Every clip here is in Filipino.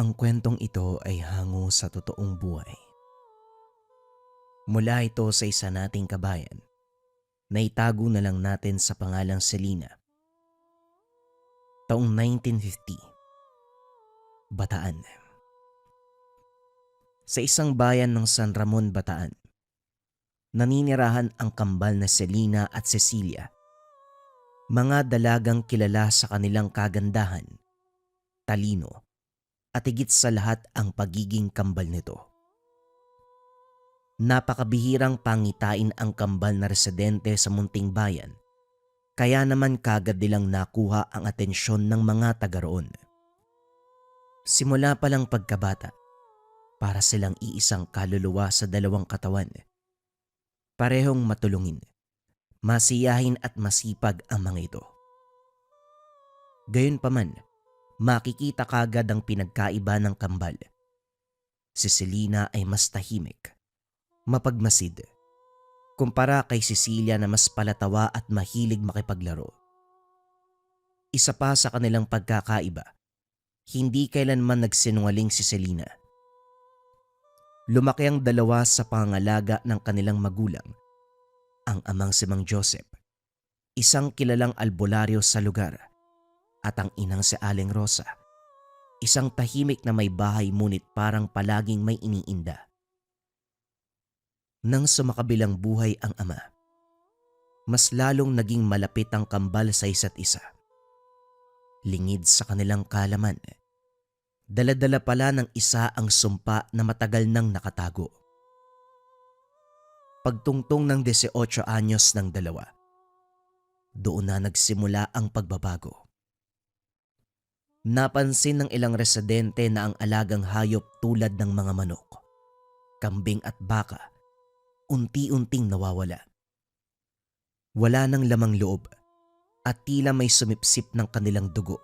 Ang kwentong ito ay hango sa totoong buhay. Mula ito sa isa nating kabayan na itago na lang natin sa pangalang Selena. Taong 1950, Bataan. Sa isang bayan ng San Ramon, Bataan, naninirahan ang kambal na Selena at Cecilia. Mga dalagang kilala sa kanilang kagandahan, talino, at higit sa lahat ang pagiging kambal nito. Napakabihirang pangitain ang kambal na residente sa munting bayan, kaya naman kagad nilang nakuha ang atensyon ng mga taga roon. Simula pa lang pagkabata, para silang iisang kaluluwa sa dalawang katawan. Parehong matulungin, masiyahin at masipag ang mga ito. Gayunpaman, makikita kagad ang pinagkaiba ng kambal. Si Selena ay mas tahimik, mapagmasid, kumpara kay Cecilia na mas palatawa at mahilig makipaglaro. Isa pa sa kanilang pagkakaiba, hindi kailanman nagsinungaling si Selena. Lumaki ang dalawa sa pangangalaga ng kanilang magulang, ang amang si Mang Joseph, isang kilalang albularyo sa lugar, at ang inang si Aling Rosa, isang tahimik na may bahay ngunit parang palaging may iniinda. Nang sumakabilang buhay ang ama, mas lalong naging malapit ang kambal sa isa't isa. Lingid sa kanilang kaalaman, dala-dala pala ng isa ang sumpa na matagal nang nakatago. Pagtungtong ng 18 anyos ng dalawa, doon na nagsimula ang pagbabago. Napansin ng ilang residente na ang alagang hayop tulad ng mga manok, kambing at baka unti-unting nawawala. Wala nang lamang loob at tila may sumipsip ng kanilang dugo.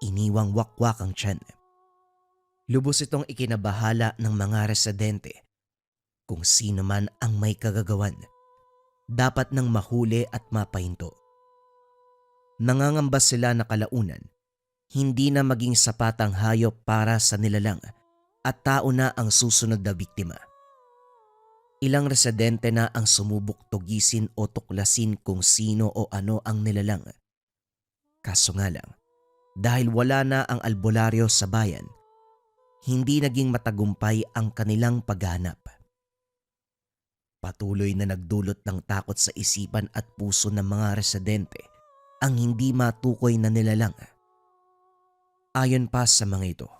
Iniwang wakwak ang tiyan. Lubos itong ikinabahala ng mga residente. Kung sino man ang may kagagawan, dapat nang mahuli at mapahinto. Nangangamba sila na kalaunan, hindi na maging sapat ang hayop para sa nilalang at tao na ang susunod na biktima. Ilang residente na ang sumubok tugisin o tuklasin kung sino o ano ang nilalang. Kaso nga lang, dahil wala na ang albularyo sa bayan, hindi naging matagumpay ang kanilang paghahanap. Patuloy na nagdulot ng takot sa isipan at puso ng mga residente ang hindi matukoy na nilalang. Ayon pa sa mga ito,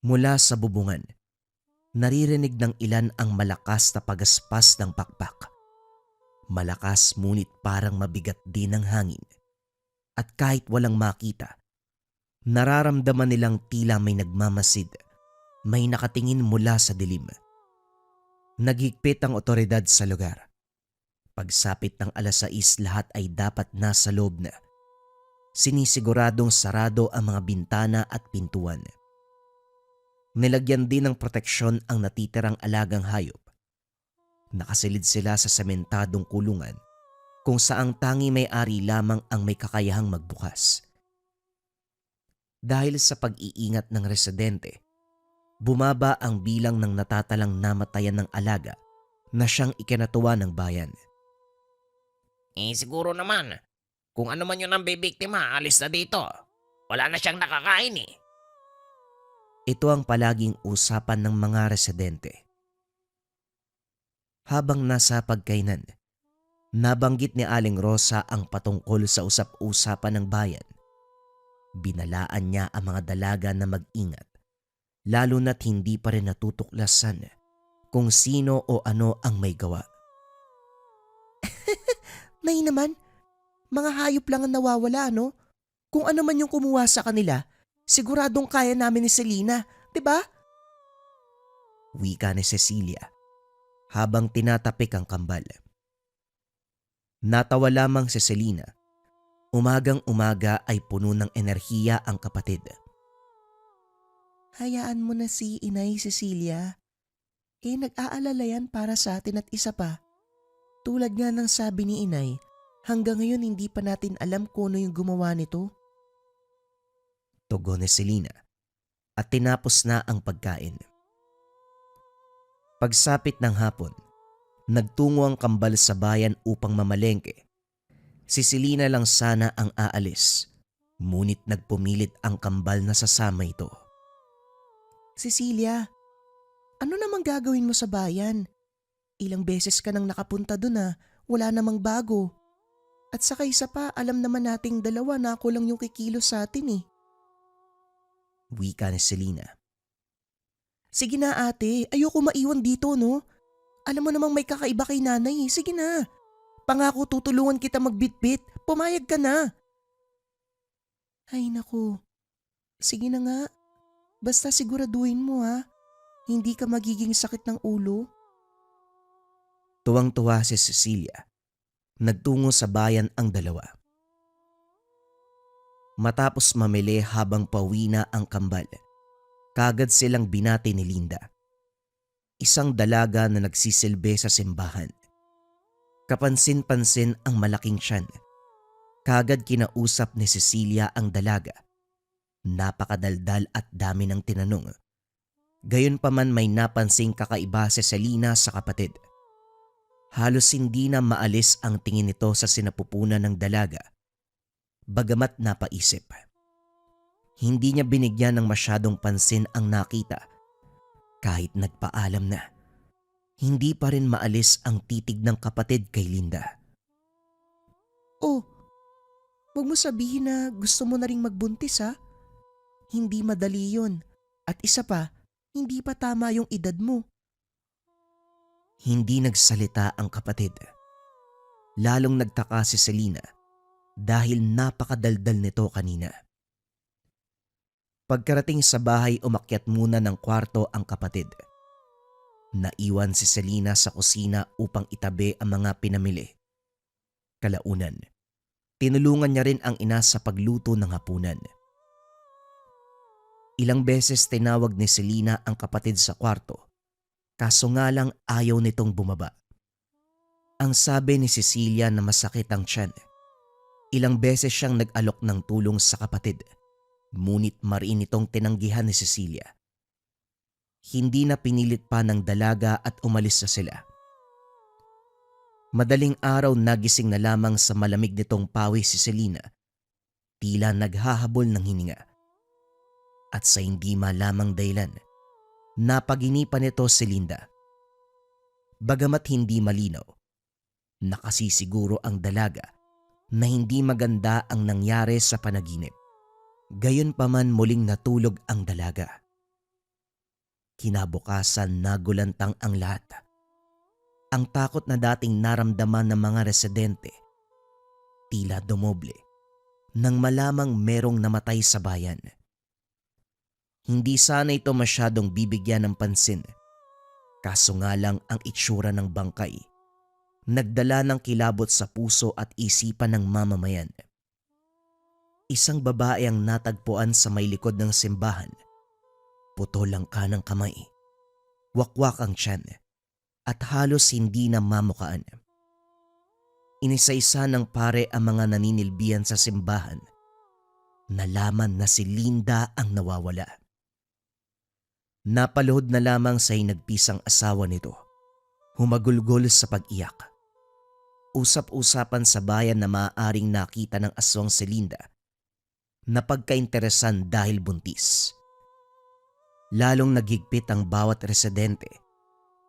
mula sa bubungan, naririnig ng ilan ang malakas na pagaspas ng pakpak. Malakas ngunit parang mabigat din ang hangin. At kahit walang makita, nararamdaman nilang tila may nagmamasid, may nakatingin mula sa dilim. Naghigpit ang otoridad sa lugar. Pagsapit ng 6:00 lahat ay dapat nasa loob na. Sinisiguradong sarado ang mga bintana at pintuan. Nilagyan din ng proteksyon ang natitirang alagang hayop. Nakasilid sila sa sementadong kulungan kung saang tangi may-ari lamang ang may kakayahang magbukas. Dahil sa pag-iingat ng residente, bumaba ang bilang ng natatalang namatayan ng alaga na siyang ikinatuwa ng bayan. Siguro naman, kung ano man yun ang bibiktima, alis na dito. Wala na siyang nakakain eh. Ito ang palaging usapan ng mga residente. Habang nasa pagkainan, nabanggit ni Aling Rosa ang patungkol sa usap-usapan ng bayan. Binalaan niya ang mga dalaga na mag-ingat, lalo na't hindi pa rin natutuklasan kung sino o ano ang may gawa. Nay naman, mga hayop lang ang nawawala, no? Kung ano man yung kumuha sa kanila, siguradong kaya namin ni Selena, di ba? Wika ni Cecilia habang tinatapik ang kambal. Natawa lamang si Selena. Umagang-umaga ay puno ng enerhiya ang kapatid. Hayaan mo na si Inay Cecilia. Nag-aalala yan para sa atin at isa pa. Tulad nga ng sabi ni Inay, hanggang ngayon hindi pa natin alam kung ano yung gumawa nito. Tugon ni Selena. at tinapos na ang pagkain. Pagsapit ng hapon, nagtungo ang kambal sa bayan upang mamalengke. Si Selena lang sana ang aalis, ngunit nagpumilit ang kambal na sasama ito. Cecilia, ano namang gagawin mo sa bayan? Ilang beses ka nang nakapunta dun wala namang bago. At saka isa pa, alam naman nating dalawa na ako lang yung kikilos sa atin eh. Wika ni Selena. Sige na ate, ayoko maiwan dito no. Alam mo namang may kakaiba kay nanay eh. Sige na. Pangako tutulungan kita magbitbit. Pumayag ka na. Ay naku. Sige na nga. Basta siguraduhin mo hindi ka magiging sakit ng ulo. Tuwang-tuwa si Cecilia. Nagtungo sa bayan ang dalawa. Matapos mamili habang pauwi na ang kambal, kagad silang binati ni Linda. Isang dalaga na nagsisilbi sa simbahan. Kapansin-pansin ang malaking tiyan. Kagad kinausap ni Cecilia ang dalaga. Napakadaldal at dami ng tinanong. Gayunpaman may napansing kakaiba si Selena sa kapatid. Halos hindi na maalis ang tingin nito sa sinapupunan ng dalaga. Bagamat napaisip. Hindi niya binigyan ng masyadong pansin ang nakita. Kahit nagpaalam na, hindi pa rin maalis ang titig ng kapatid kay Linda. Oh, wag mo sabihin na gusto mo na ring magbuntis Hindi madali yun. At isa pa, hindi pa tama yung edad mo. Hindi nagsalita ang kapatid. Lalong nagtaka si Selena dahil napakadaldal nito kanina. Pagkarating sa bahay, umakyat muna ng kwarto ang kapatid. Naiwan si Selena sa kusina upang itabi ang mga pinamili. Kalaunan, tinulungan niya rin ang ina sa pagluto ng hapunan. Ilang beses tinawag ni Selena ang kapatid sa kwarto, kaso nga lang ayaw nitong bumaba. Ang sabi ni Cecilia na masakit ang tiyan. Ilang beses siyang nag-alok ng tulong sa kapatid, ngunit mariin itong tinanggihan ni Cecilia. Hindi na pinilit pa ng dalaga at umalis na sila. Madaling araw nagising na lamang sa malamig nitong pawis si Selena. Tila naghahabol ng hininga. At sa hindi malamang dahilan, napaginipan nito si Linda. Bagamat hindi malinaw, nakasisiguro ang dalaga na hindi maganda ang nangyari sa panaginip. Gayunpaman muling natulog ang dalaga. Kinabukasan nagulantang ang lahat. Ang takot na dating naramdaman ng mga residente, tila dumoble nang malamang merong namatay sa bayan. Hindi sana ito masyadong bibigyan ng pansin, kaso nga lang ang itsura ng bangkay nagdala ng kilabot sa puso at isipan ng mamamayan. Isang babae ang natagpuan sa may likod ng simbahan. Putol ang kanang kamay, wakwak ang tiyan, at halos hindi na mamukaan. Inisa-isa ng pare ang mga naninilbihan sa simbahan. Nalaman na si Linda ang nawawala. Napaluhod na lamang sa hinagpisang asawa nito. Humagulgol sa pag-iyak. Usap-usapan sa bayan na maaaring nakita ng aswang si Linda. Napagkainteresan dahil buntis. Lalong naghigpit ang bawat residente.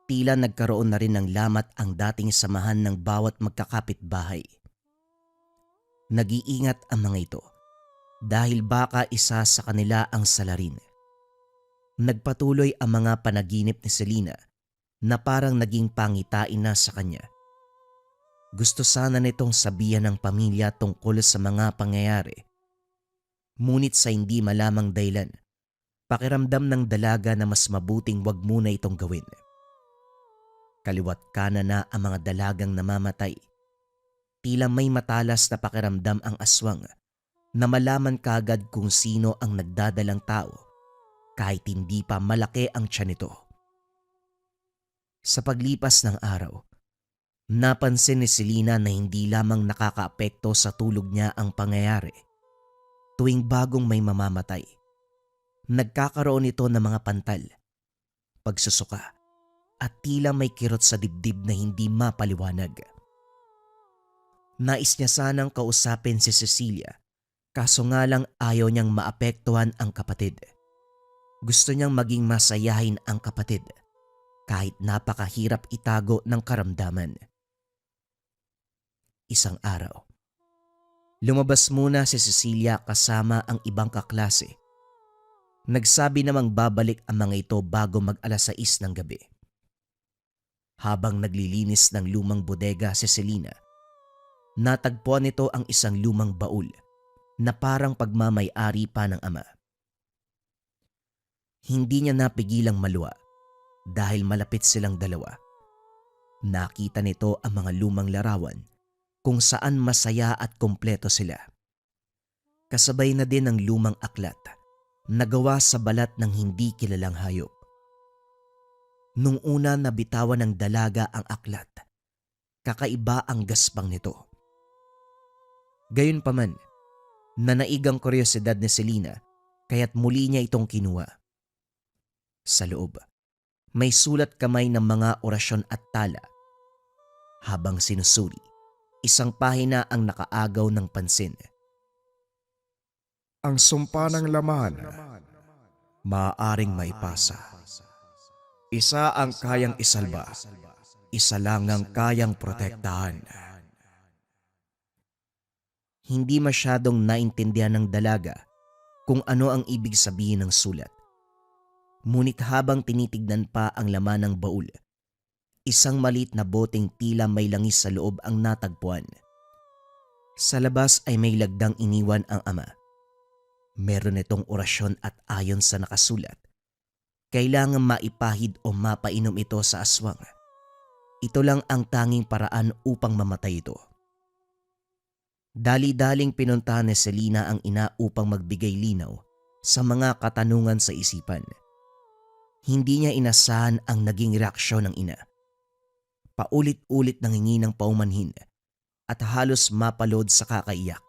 Tila nagkaroon na rin ng lamat ang dating samahan ng bawat magkakapit-bahay. Nag-iingat ang mga ito dahil baka isa sa kanila ang salarin. Nagpatuloy ang mga panaginip ni Selena na parang naging pangitain na sa kanya. Gusto sana nitong sabihan ng pamilya tungkol sa mga pangyayari. Ngunit sa hindi malamang dahilan, pakiramdam ng dalaga na mas mabuting wag muna itong gawin. Kaliwat kanan na ang mga dalagang namamatay. Tila may matalas na pakiramdam ang aswang na malaman kagad kung sino ang nagdadalang tao kahit hindi pa malaki ang tiyan nito. Sa paglipas ng araw, napansin ni Selena na hindi lamang nakakaapekto sa tulog niya ang pangyayari tuwing bagong may mamamatay. Nagkakaroon ito ng mga pantal, pagsusuka, at tila may kirot sa dibdib na hindi mapaliwanag. Nais niya sanang kausapin si Cecilia, kaso nga lang ayaw niyang maapektuhan ang kapatid. Gusto niyang maging masayahin ang kapatid kahit napakahirap itago ng karamdaman. Isang araw, lumabas muna si Cecilia kasama ang ibang kaklase. Nagsabi namang babalik ang mga ito bago mag-alas 6 ng gabi. Habang naglilinis ng lumang bodega si Selena, natagpuan nito ang isang lumang baul na parang pagmamay-ari pa ng ama. Hindi niya napigilang maluwa dahil malapit silang dalawa. Nakita nito ang mga lumang larawan kung saan masaya at kompleto sila. Kasabay na din ang lumang aklat na gawa sa balat ng hindi kilalang hayop. Nung una nabitawan ng dalaga ang aklat, kakaiba ang gaspang nito. Gayunpaman, nanaig ang kuryosidad ni Selena kaya't muli niya itong kinuha. Sa loob, may sulat kamay ng mga orasyon at tala. Habang sinusuri, isang pahina ang nakaagaw ng pansin. Ang sumpa ng laman, maaaring maipasa. Isa ang kayang isalba, isa lang ang kayang protektahan. Hindi masyadong naintindihan ng dalaga kung ano ang ibig sabihin ng sulat. Ngunit habang tinitignan pa ang laman ng baul, isang maliit na boteng tila may langis sa loob ang natagpuan. Sa labas ay may lagdang iniwan ang ama. Meron itong orasyon at ayon sa nakasulat, kailangan maipahid o mapainom ito sa aswang. Ito lang ang tanging paraan upang mamatay ito. Dali-daling pinuntahan ni Selena ang ina upang magbigay linaw sa mga katanungan sa isipan. Hindi niya inasahan ang naging reaksyon ng ina. Paulit-ulit nangingi ng paumanhin at halos mapalod sa kakaiyak.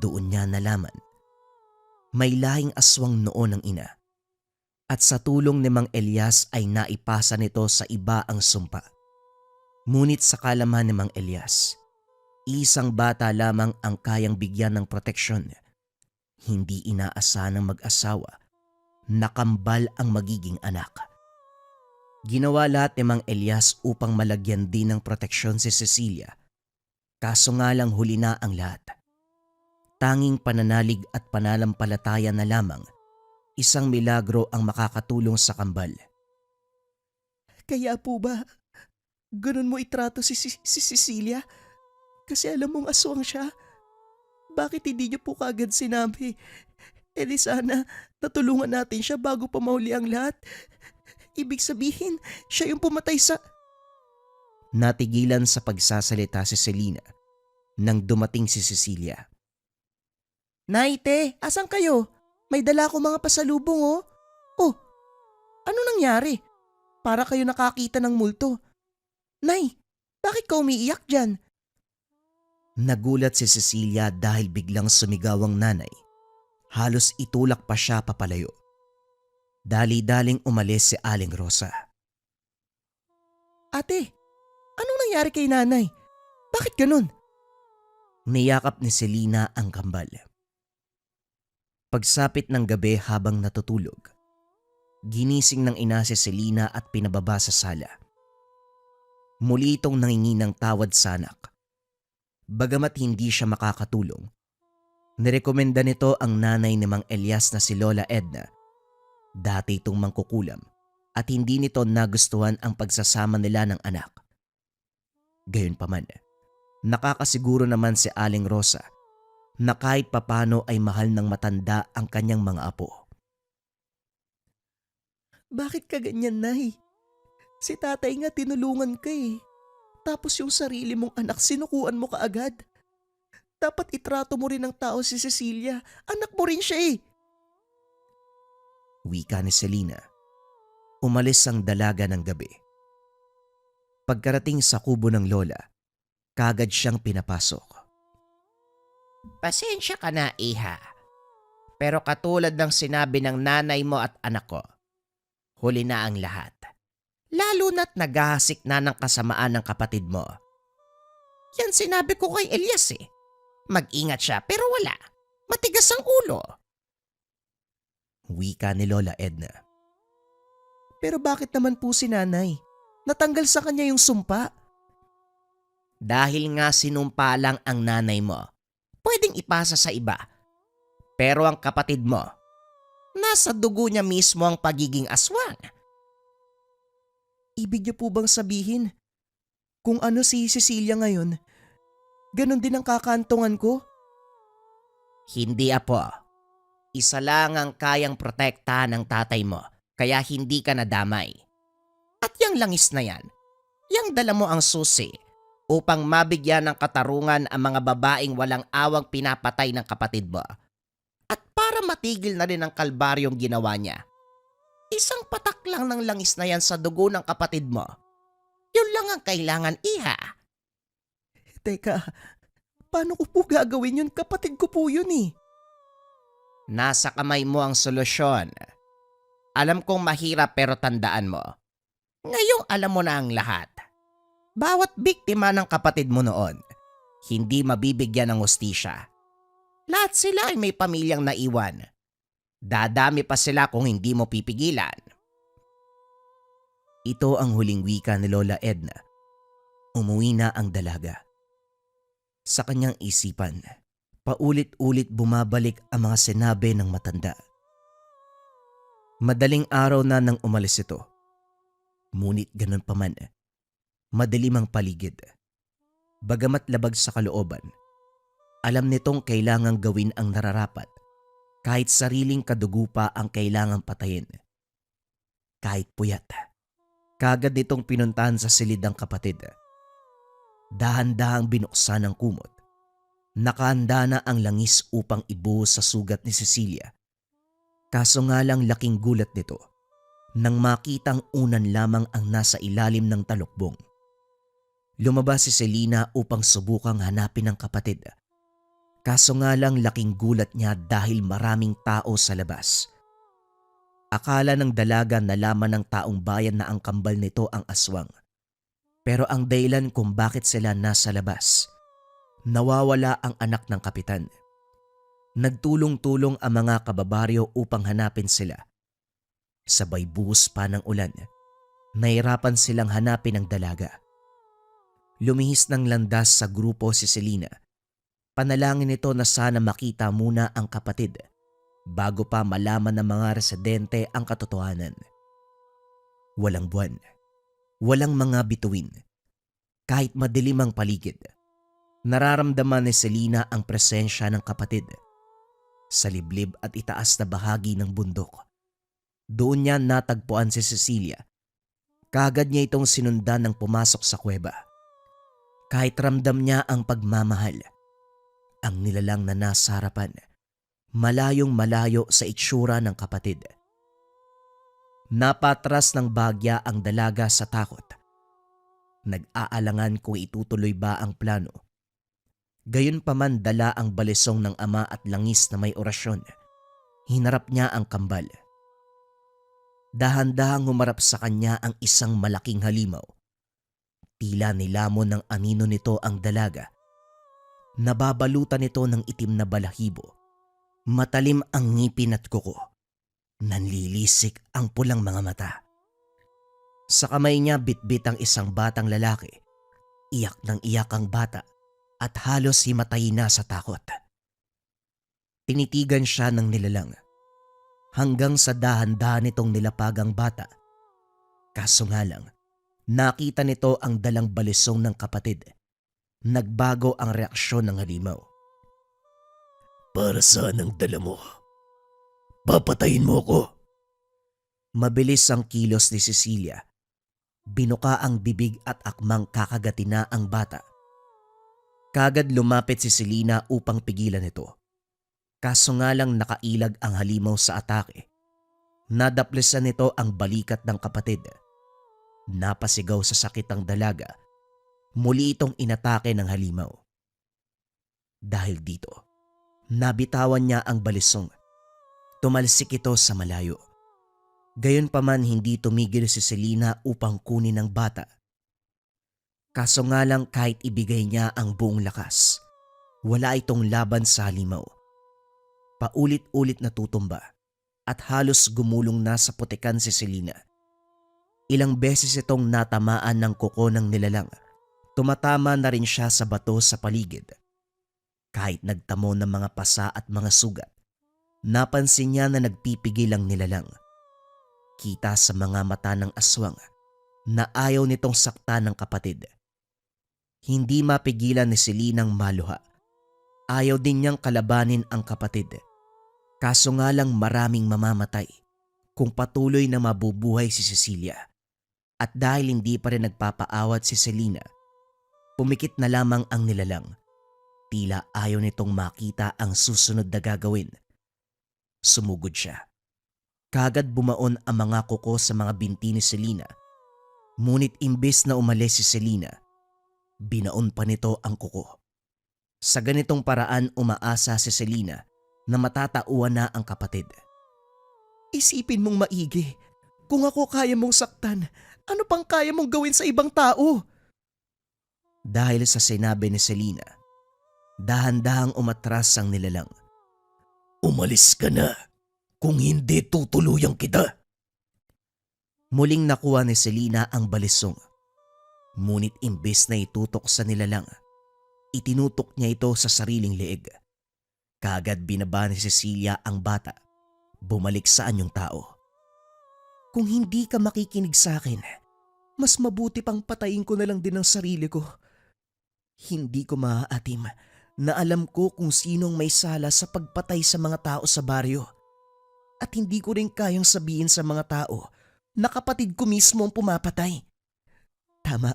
Doon niya nalaman, may lahing aswang noon ng ina. At sa tulong ni Mang Elias ay naipasa nito sa iba ang sumpa. Ngunit sa kalaman ni Mang Elias, isang bata lamang ang kayang bigyan ng proteksyon. Hindi inaasahan ng mag-asawa na kambal ang magiging anak. Ginawa lahat ni Mang Elias upang malagyan din ng proteksyon si Cecilia. Kaso nga lang huli na ang lahat. Tanging pananalig at pananampalataya na lamang, isang milagro ang makakatulong sa kambal. Kaya po ba, ganun mo itrato si Cecilia? Kasi alam mong aswang siya. Bakit hindi niyo po kaagad sinabi? E di sana natulungan natin siya bago pa mahuli ang lahat. Ibig sabihin, siya yung pumatay sa... Natigilan sa pagsasalita si Selena nang dumating si Cecilia. Nay, te, asan kayo? May dala ko mga pasalubong oh. Oh, ano nangyari? Para kayo nakakita ng multo. Nay, bakit ka umiiyak dyan? Nagulat si Cecilia dahil biglang sumigaw ang nanay. Halos itulak pa siya papalayo. Dali-daling umalis si Aling Rosa. Ate, anong nangyari kay nanay? Bakit ganun? Niyakap ni Selena ang kambal. Pagsapit ng gabi habang natutulog, ginising ng ina si Selena at pinababa sa sala. Muli itong nangingi ng tawad sa anak. Bagamat hindi siya makakatulong, nirekomenda nito ang nanay ni Mang Elias na si Lola Edna. Dati itong mangkukulam at hindi nito nagustuhan ang pagsasama nila ng anak. Gayunpaman, nakakasiguro naman si Aling Rosa na kahit papano ay mahal ng matanda ang kanyang mga apo. Bakit ka ganyan, Nay? Si tatay nga tinulungan ka eh. Tapos yung sarili mong anak sinukuan mo kaagad. Dapat itrato mo rin ng tao si Cecilia. Anak mo rin siya eh. Wika ni Selena. Umalis ang dalaga ng gabi. Pagkarating sa kubo ng lola, kagad siyang pinapasok. Pasensya ka na, iha. Pero katulad ng sinabi ng nanay mo at anak ko, huli na ang lahat. Lalo na't naghahasik na ng kasamaan ng kapatid mo. Yan sinabi ko kay Elias eh. Mag-ingat siya pero wala. Matigas ang ulo. Wika ni Lola Edna. Pero bakit naman po si nanay? Natanggal sa kanya yung sumpa. Dahil nga sinumpa lang ang nanay mo, pwedeng ipasa sa iba. Pero ang kapatid mo, nasa dugo niya mismo ang pagiging aswang. Ibig niyo po bang sabihin, kung ano si Cecilia ngayon, ganon din ang kakantungan ko? Hindi apo. Isa lang ang kayang protektahan ng tatay mo, kaya hindi ka nadamay. At yang langis na yan, yang dala mo ang susi upang mabigyan ng katarungan ang mga babaeng walang awang pinapatay ng kapatid mo. At para matigil na rin ang kalbaryong ginawa niya, isang patak lang ng langis na yan sa dugo ng kapatid mo. Yun lang ang kailangan, iha. Teka, paano ko po gagawin yun? Kapatid ko po yun eh. Nasa kamay mo ang solusyon. Alam kong mahirap pero tandaan mo. Ngayong alam mo na ang lahat. Bawat biktima ng kapatid mo noon, hindi mabibigyan ng hustisya. Lahat sila ay may pamilyang naiwan. Dadami pa sila kung hindi mo pipigilan. Ito ang huling wika ni Lola Edna. Umuwi na ang dalaga. Sa kanyang isipan, paulit-ulit bumabalik ang mga sinabi ng matanda. Madaling araw na nang umalis ito. Ngunit ganun pa man, madilim ang paligid. Bagamat labag sa kalooban, alam nitong kailangang gawin ang nararapat kahit sariling kadugo pa ang kailangang patayin. Kahit puyat, kagad nitong pinuntahan sa silid ng kapatid. Dahan-dahang binuksan ang kumot. Nakahanda na ang langis upang ibuhos sa sugat ni Cecilia. Kaso nga lang laking gulat nito nang makitang unan lamang ang nasa ilalim ng talukbong. Lumabas si Selena upang subukang hanapin ang kapatid. Kaso nga lang laking gulat niya dahil maraming tao sa labas. Akala ng dalaga nalaman ng taong bayan na ang kambal nito ang aswang. Pero ang dahilan kung bakit sila nasa labas, nawawala ang anak ng kapitan. Nagtulong-tulong ang mga kababaryo upang hanapin sila. Sabay buhos pa ng ulan, nahirapan silang hanapin ang dalaga. Lumihis ng landas sa grupo si Selena. Panalangin nito na sana makita muna ang kapatid bago pa malaman ng mga residente ang katotohanan. Walang buwan, walang mga bituin. Kahit madilim ang paligid, nararamdaman ni Selena ang presensya ng kapatid. Sa liblib at itaas na bahagi ng bundok, doon niya natagpuan si Cecilia. Kaagad niya itong sinundan ng pumasok sa kuweba. Kahit ramdam niya ang pagmamahal, ang nilalang na nasa harapan, malayong malayo sa itsura ng kapatid. Napatras ng bagya ang dalaga sa takot. Nag-aalangan kung itutuloy ba ang plano. Gayunpaman dala ang balisong ng ama at langis na may orasyon. Hinarap niya ang kambal. Dahan-dahang humarap sa kanya ang isang malaking halimaw. Tila nilamon ng anino nito ang dalaga. Nababalutan nito ng itim na balahibo. Matalim ang ngipin at kuko. Nanlilisik ang pulang mga mata. Sa kamay niya bitbit ang isang batang lalaki. Iyak ng iyak ang bata at halos himatayin na sa takot. Tinitigan siya ng nilalang hanggang sa dahan-dahan nitong nilapag ang bata. Kaso nga lang, nakita nito ang dalang balisong ng kapatid. Nagbago ang reaksyon ng halimaw. Para saan ang dala mo? Papatayin mo ko? Mabilis ang kilos ni Cecilia. Binuka ang bibig at akmang kakagatin na ang bata. Kagad lumapit si Selena upang pigilan ito. Kaso nga lang nakailag ang halimaw sa atake. Nadaplisan nito ang balikat ng kapatid. Napasigaw sa sakit ang dalaga. Muli itong inatake ng halimaw. Dahil dito, nabitawan niya ang balisong Tumalsik ito sa malayo. Gayunpaman hindi tumigil si Selena upang kunin ang bata. Kaso nga lang kahit ibigay niya ang buong lakas, wala itong laban sa halimaw. Paulit-ulit na tutumba at halos gumulong na sa putikan si Selena. Ilang beses itong natamaan ng kuko ng nilalang. Tumatama na rin siya sa bato sa paligid. Kahit nagtamo ng mga pasa at mga sugat, napansin niya na nagpipigil ang nilalang. Kita sa mga mata ng aswang na ayaw nitong saktan ng kapatid. Hindi mapigilan ni Selinang maluha. Ayaw din niyang kalabanin ang kapatid. Kaso nga lang maraming mamamatay kung patuloy na mabubuhay si Cecilia. At dahil hindi pa rin nagpapaawat si Selena, pumikit na lamang ang nilalang. Tila ayaw nitong makita ang susunod na gagawin. Sumugod siya. Kagad bumaon ang mga kuko sa mga binti ni Selena. Ngunit imbes na umalis si Selena, binaon pa nito ang kuko. Sa ganitong paraan umaasa si Selena na matatauan na ang kapatid. Isipin mong maigi. Kung ako kaya mong saktan, ano pang kaya mong gawin sa ibang tao? Dahil sa sinabi ni Selena, dahan-dahang umatras ang nilalang. Umalis ka na. Kung hindi, tutuluyang kita. Muling nakuha ni Selena ang balisong. Ngunit imbes na itutok sa nilalang, itinutok niya ito sa sariling leeg. Kagad binaba ni Cecilia ang bata. Bumalik sa anyong tao. Kung hindi ka makikinig sa akin, mas mabuti pang patayin ko na lang din ang sarili ko. Hindi ko maaatim na alam ko kung sinong may sala sa pagpatay sa mga tao sa baryo. At hindi ko rin kayang sabihin sa mga tao na kapatid ko mismo ang pumapatay. Tama,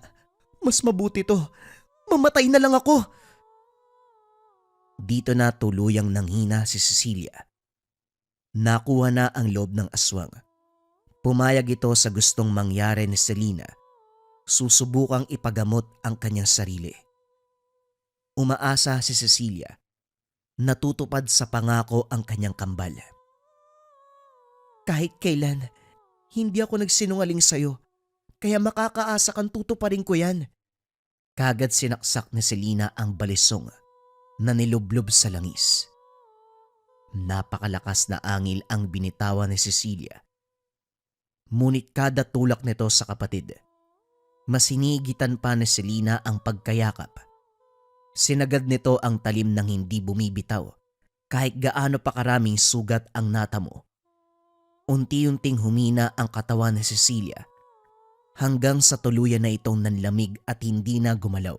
mas mabuti to. Mamatay na lang ako. Dito na tuluyang nanghina si Cecilia. Nakuha na ang loob ng aswang. Pumayag ito sa gustong mangyari ni Selena. Susubukang ipagamot ang kanyang sarili. Umaasa si Cecilia. Natutupad sa pangako ang kanyang kambal. Kahit kailan, hindi ako nagsinungaling sa'yo. Kaya makakaasa kang tutuparin ko yan. Kagad sinaksak ni Selena ang balisong na nilublob sa langis. Napakalakas na angil ang binitawan ni Cecilia. Ngunit kada tulak nito sa kapatid, masinigitan pa ni Selena ang pagkayakap. Sinagad nito ang talim ng hindi bumibitaw kahit gaano pa karaming sugat ang natamo. Unti-unting humina ang katawan ni Cecilia hanggang sa tuluyan na itong nanlamig at hindi na gumalaw.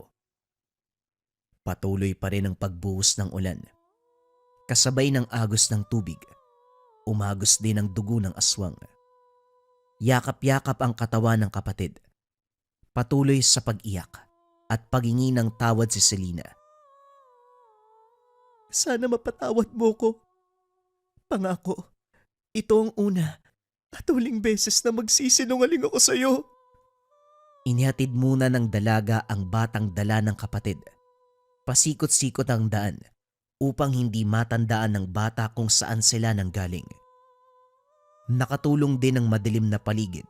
Patuloy pa rin ang pagbuhos ng ulan. Kasabay ng agos ng tubig, umagos din ang dugo ng aswang. Yakap-yakap ang katawan ng kapatid. Patuloy sa pag-iyak at paghingi ng tawad si Selena. Sana mapatawad mo ko. Pangako, ito ang una at huling beses na magsisinungaling ako sa'yo. Inihatid muna ng dalaga ang batang dala ng kapatid. Pasikot-sikot ang daan upang hindi matandaan ng bata kung saan sila nanggaling. Nakatulong din ang madilim na paligid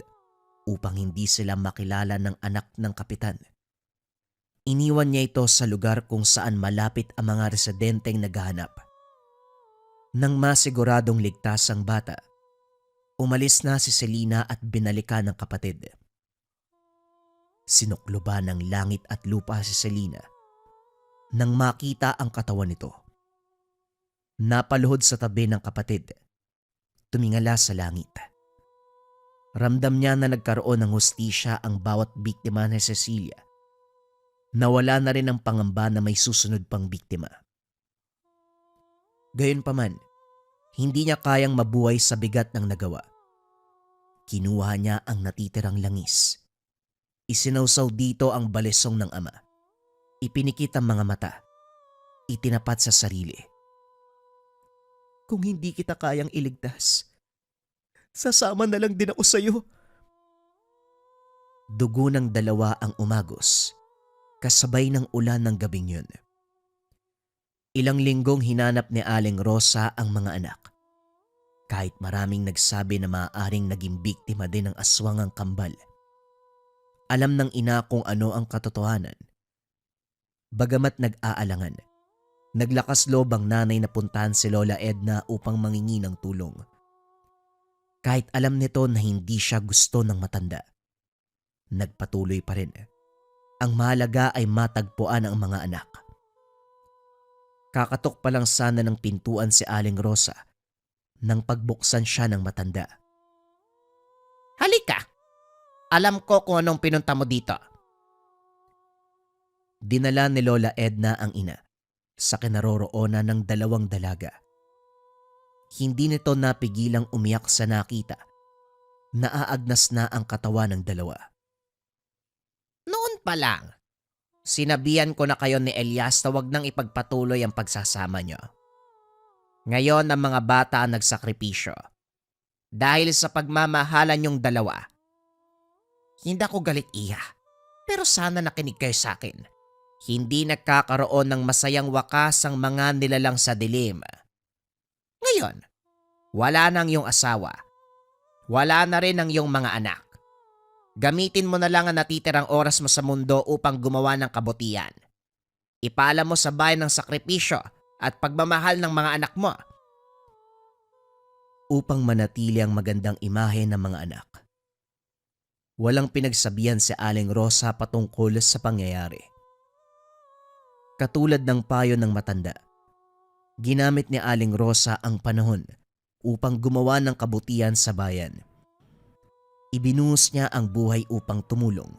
upang hindi sila makilala ng anak ng kapitan. Iniwan niya ito sa lugar kung saan malapit ang mga residenteng naghahanap. Nang masiguradong ligtas ang bata, umalis na si Selena at binalikan ng kapatid. Sinukluban ng langit at lupa si Selena nang makita ang katawan nito. Napaluhod sa tabi ng kapatid. Tumingala sa langit. Ramdam niya na nagkaroon ng hustisya ang bawat biktima ni Cecilia. Nawala na rin ang pangamba na may susunod pang biktima. Gayunpaman, hindi niya kayang mabuhay sa bigat ng nagawa. Kinuha niya ang natitirang langis. Isinawsaw dito ang balisong ng ama. Ipinikit ang mga mata. Itinapat sa sarili. Kung hindi kita kayang iligtas, sasama na lang din ako sa'yo. Dugo ng dalawa ang umagos, kasabay ng ulan ng gabing yun. Ilang linggong hinanap ni Aling Rosa ang mga anak. Kahit maraming nagsabi na maaaring naging biktima din ng aswang ang kambal. Alam ng ina kung ano ang katotohanan. Bagamat nag-aalangan, naglakas loob ang nanay na puntahan si Lola Edna upang mangingi ng tulong. Kahit alam nito na hindi siya gusto ng matanda, nagpatuloy pa rin. Ang mahalaga ay matagpuan ang mga anak. Kakatok pa lang sana ng pintuan si Aling Rosa nang pagbuksan siya ng matanda. Halika! Alam ko kung anong pinunta mo dito. Dinala ni Lola Edna ang ina sa kinaroroonan ng 2 dalaga. Hindi nito napigilang umiyak sa nakita. Naaagnas na ang katawan ng dalawa. Noon pa lang, sinabihan ko na kayo ni Elias na wag nang ipagpatuloy ang pagsasama nyo. Ngayon ang mga bata ang nagsakripisyo. Dahil sa pagmamahalan yung dalawa. Hindi ako galit, Iha. Pero sana nakinig kayo sa akin. Hindi nagkakaroon ng masayang wakas ang mga nilalang sa dilim. Ngayon, wala nang iyong asawa. Wala na rin ang iyong mga anak. Gamitin mo na lang ang natitirang oras mo sa mundo upang gumawa ng kabutihan. Ipaalam mo sa bayan ng sakripisyo at pagmamahal ng mga anak mo. Upang manatili ang magandang imahe ng mga anak. Walang pinagsabihan si Aling Rosa patungkol sa pangyayari. Katulad ng payo ng matanda, ginamit ni Aling Rosa ang panahon upang gumawa ng kabutihan sa bayan. Ibinuhos niya ang buhay upang tumulong,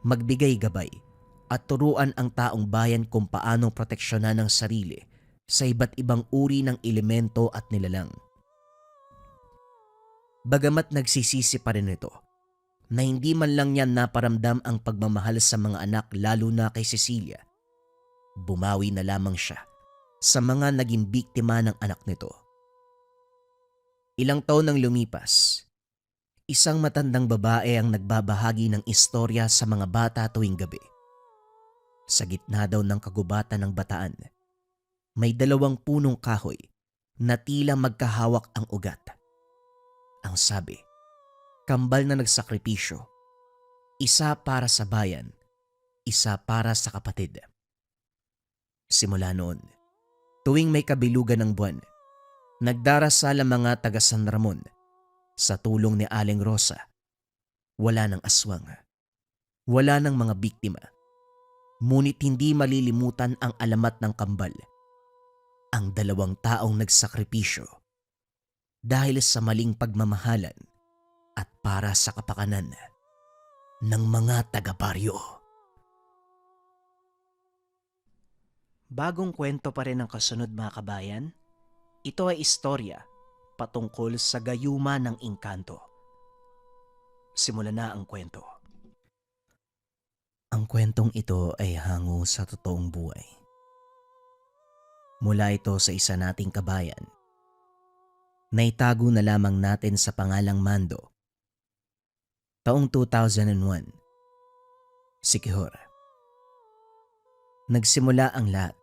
magbigay gabay at turuan ang taong bayan kung paanong proteksyonan ang sarili sa iba't ibang uri ng elemento at nilalang. Bagamat nagsisisi pa rin ito, na hindi man lang niya naparamdam ang pagmamahal sa mga anak lalo na kay Cecilia, bumawi na lamang siya sa mga naging biktima ng anak nito. Ilang taon nang lumipas, isang matandang babae ang nagbabahagi ng istorya sa mga bata tuwing gabi. Sa gitna daw ng kagubatan ng bataan, may 2 punong kahoy na tila magkahawak ang ugat. Ang sabi, kambal na nagsakripisyo, isa para sa bayan, isa para sa kapatid. Simula noon, tuwing may kabilugan ng buwan, nagdarasal ang mga taga San Ramon sa tulong ni Aling Rosa. Wala ng aswang, wala ng mga biktima, ngunit hindi malilimutan ang alamat ng kambal, ang 2 taong nagsakripisyo dahil sa maling pagmamahalan at para sa kapakanan ng mga taga-baryo. Bagong kwento pa rin ang kasunod mga kabayan. Ito ay istorya patungkol sa gayuma ng engkanto. Simulan na ang kwento. Ang kwentong ito ay hango sa totoong buhay. Mula ito sa isa nating kabayan. Naitago na lamang natin sa pangalang Mando. Taong 2001. Siquijor. Nagsimula ang lahat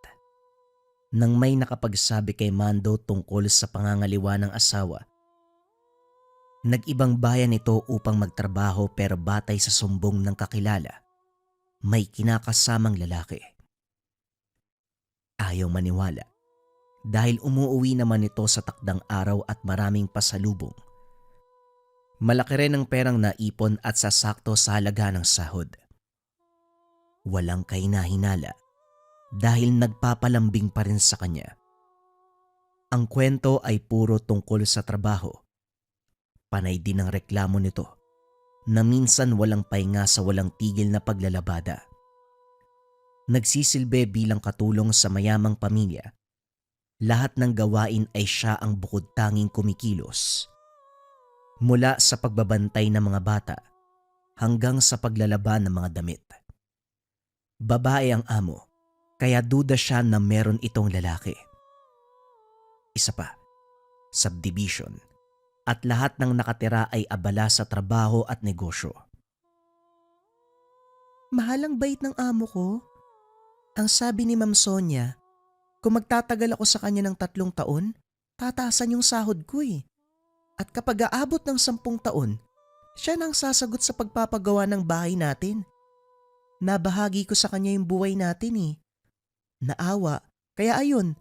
nang may nakapagsabi kay Mando tungkol sa pangangaliwa ng asawa. Nag-ibang bayan ito upang magtrabaho pero batay sa sumbong ng kakilala, may kinakasamang lalaki. Ayaw maniwala dahil umuuwi naman ito sa takdang araw at maraming pasalubong. Malaki rin ang perang naipon at sasakto sa halaga ng sahod. Walang kahinahinala dahil nagpapalambing pa rin sa kanya. Ang kwento ay puro tungkol sa trabaho. Panay din ang reklamo nito na minsan walang pahinga sa walang tigil na paglalabada. Nagsisilbi bilang katulong sa mayamang pamilya. Lahat ng gawain ay siya ang bukod tanging kumikilos. Mula sa pagbabantay ng mga bata hanggang sa paglalaban ng mga damit. Babae ang amo, kaya duda siya na meron itong lalaki. Isa pa, subdivision, at lahat ng nakatira ay abala sa trabaho at negosyo. Mahal ang bait ng amo ko. Ang sabi ni Ma'am Sonia, kung magtatagal ako sa kanya ng 3 taon, tataasan yung sahod ko eh. At kapag aabot ng 10 taon, siya nang sasagot sa pagpapagawa ng bahay natin. Nabahagi ko sa kanya yung buhay natin eh. Naawa, kaya ayun,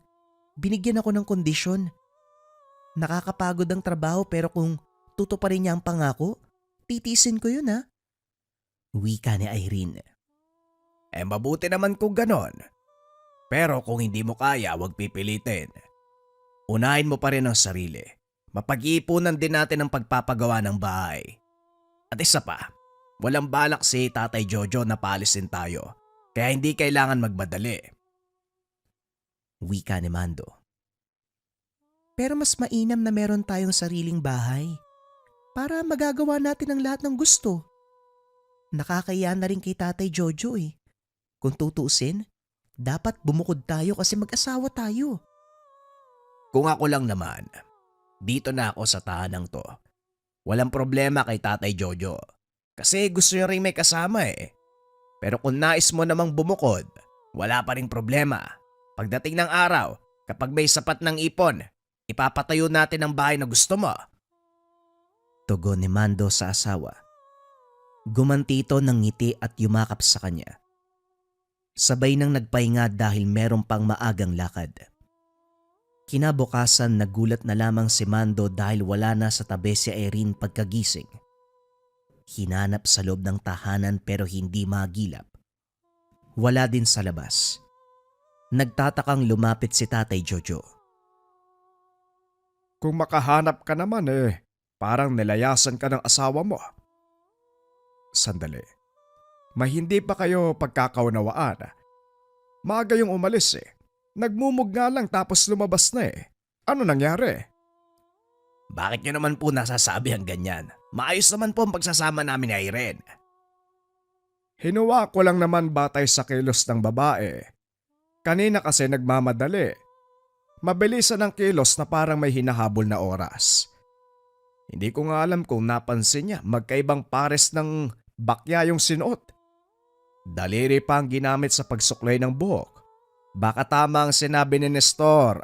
binigyan ako ng kondisyon. Nakakapagod ang trabaho pero kung tutuparin niya ang pangako, titisin ko yun ha. Wika ni Irene. Mabuti naman kung ganon. Pero kung hindi mo kaya, huwag pipilitin. Unahin mo pa rin ang sarili. Mapag-iipunan din natin ang pagpapagawa ng bahay. At isa pa, walang balak si Tatay Jojo na paalisin tayo. Kaya hindi kailangan magmadali. Wika ni Mando. Pero mas mainam na meron tayong sariling bahay para magagawa natin ang lahat ng gusto. Nakakaya na rin kay Tatay Jojo eh. Kung tutuusin, dapat bumukod tayo kasi mag-asawa tayo. Kung ako lang naman, dito na ako sa tahanang to. Walang problema kay Tatay Jojo. Kasi gusto niya rin may kasama eh. Pero kung nais mo namang bumukod, wala pa ring problema. Pagdating ng araw, kapag may sapat ng ipon, ipapatayo natin ang bahay na gusto mo. Tugon ni Mando sa asawa. Gumanti ito ng ngiti at yumakap sa kanya. Sabay nang nagpahinga dahil meron pang maagang lakad. Kinabukasan nagulat na lamang si Mando dahil wala na sa tabi si Irene pagkagising. Hinanap sa loob ng tahanan pero hindi magilap. Wala din sa labas. Nagtatakang lumapit si Tatay Jojo. Kung makahanap ka naman parang nilayasan ka ng asawa mo. Sandali. May hindi pa kayo pagkakaunawaan. Maaga yung umalis Nagmumug nga lang tapos lumabas na Ano nangyari? Bakit nyo naman po nasasabi ang ganyan? Maayos naman po ang pagsasama namin ni Irene. Hinuwa ko lang naman batay sa kilos ng babae. Kanina kasi nagmamadali. Mabilisan ang kilos na parang may hinahabol na oras. Hindi ko nga alam kung napansin niya magkaibang pares ng bakya yung sinuot. Daliri pa ang ginamit sa pagsuklay ng buhok. Baka tama ang sinabi ni Nestor.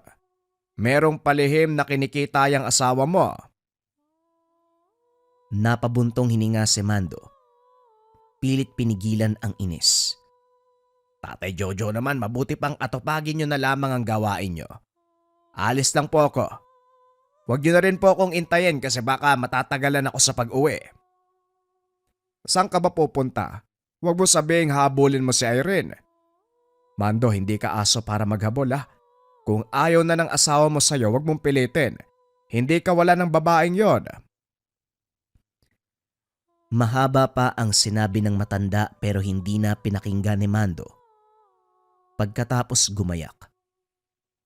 Merong palihim na kinikita yung asawa mo. Napabuntong hininga si Mando. Pilit pinigilan ang inis. Tatay Jojo naman, mabuti pang atupagin nyo na lamang ang gawain nyo. Alis lang po ako. Huwag nyo na rin po akong intayin kasi baka matatagalan ako sa pag-uwi. Saan ka ba pupunta? Huwag mo sabihing habulin mo si Irene. Mando, hindi ka aso para maghabol Kung ayaw na ng asawa mo sa'yo, huwag mong pilitin. Hindi ka wala ng babaeng yon. Mahaba pa ang sinabi ng matanda pero hindi na pinakinggan ni Mando. Pagkatapos gumayak,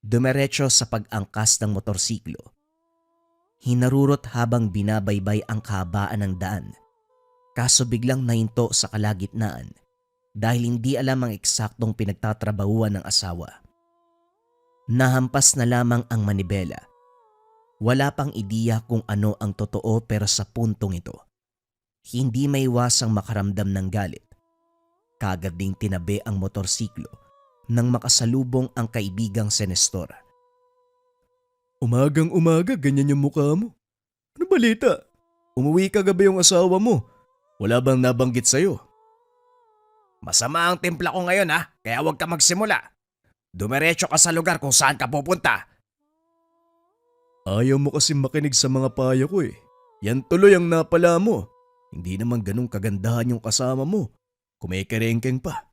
dumiretso sa pag-angkas ng motorsiklo. Hinarurot habang binabaybay ang kahabaan ng daan. Kaso biglang nahinto sa kalagitnaan dahil hindi alam ang eksaktong pinagtatrabahuan ng asawa. Nahampas na lamang ang manibela. Wala pang ideya kung ano ang totoo pero sa puntong ito, hindi maiwasang makaramdam ng galit. Kaagad ding tinabi ang motorsiklo nang makasalubong ang kaibigang si Nestor. Umagang umaga, ganyan yung mukha mo. Ano balita? Umuwi ka gabi yung asawa mo. Wala bang nabanggit sa'yo? Masama ang timpla ko ngayon kaya huwag ka magsimula. Dumiretso ka sa lugar kung saan ka pupunta. Ayaw mo kasi makinig sa mga payo ko Yan tuloy ang napala mo. Hindi naman ganun kagandahan yung kasama mo. Kumikerengkeng pa.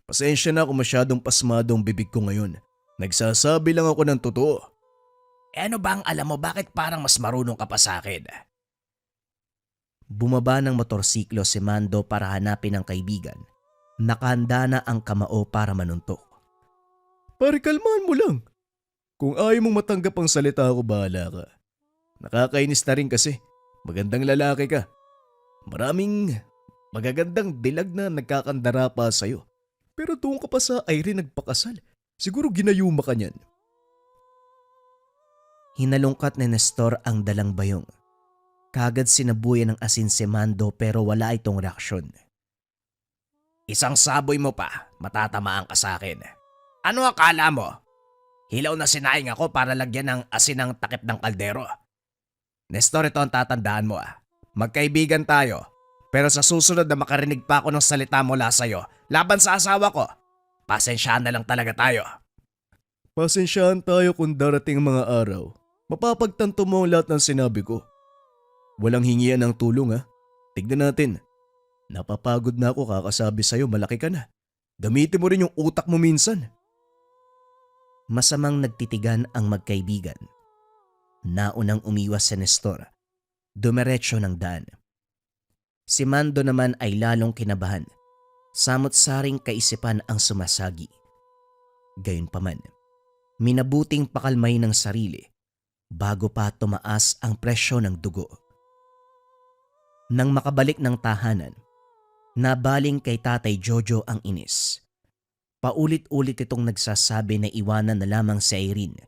Pasensya na kung masyadong pasmado ang bibig ko ngayon. Nagsasabi lang ako ng totoo. Ano bang alam mo bakit parang mas marunong ka pa sa akin? Bumaba ng motorsiklo si Mando para hanapin ang kaibigan. Nakahanda na ang kamao para manuntok. Pare, kalmahan mo lang. Kung ayaw mong matanggap ang salita ko, bahala ka. Nakakainis na rin kasi. Magandang lalaki ka. Maraming magagandang dilag na nagkakandara pa sa'yo. Pero doon ka pa sa Irene nagpakasal. Siguro ginayuma ka niyan. Hinalungkat ni Nestor ang dalang bayong. Kagad sinabuyan ng asin si Mando pero wala itong reaksyon. Isang saboy mo pa, matatamaan ka sa akin. Ano akala mo? Hilaw na sinaing ako para lagyan ng asin ng takip ng kaldero. Nestor, ito ang tatandaan mo Magkaibigan tayo. Pero sa susunod na makarinig pa ako ng salita mula sa'yo laban sa asawa ko, pasensyahan na lang talaga tayo. Pasensyahan tayo kung darating mga araw. Mapapagtanto mo ang lahat ng sinabi ko. Walang hingian ng tulong Tignan natin. Napapagod na ako kakasabi sa'yo, malaki ka na. Gamitin mo rin yung utak mo minsan. Masamang nagtitigan ang magkaibigan. Naunang umiwas si Nestor. Dumiretso ng daan. Si Mando naman ay lalong kinabahan. Samot-saring kaisipan ang sumasagi. Gayunpaman, minabuting pakalmay ng sarili bago pa tumaas ang presyo ng dugo. Nang makabalik ng tahanan, nabaling kay Tatay Jojo ang inis. Paulit-ulit itong nagsasabi na iwanan na lamang si Irene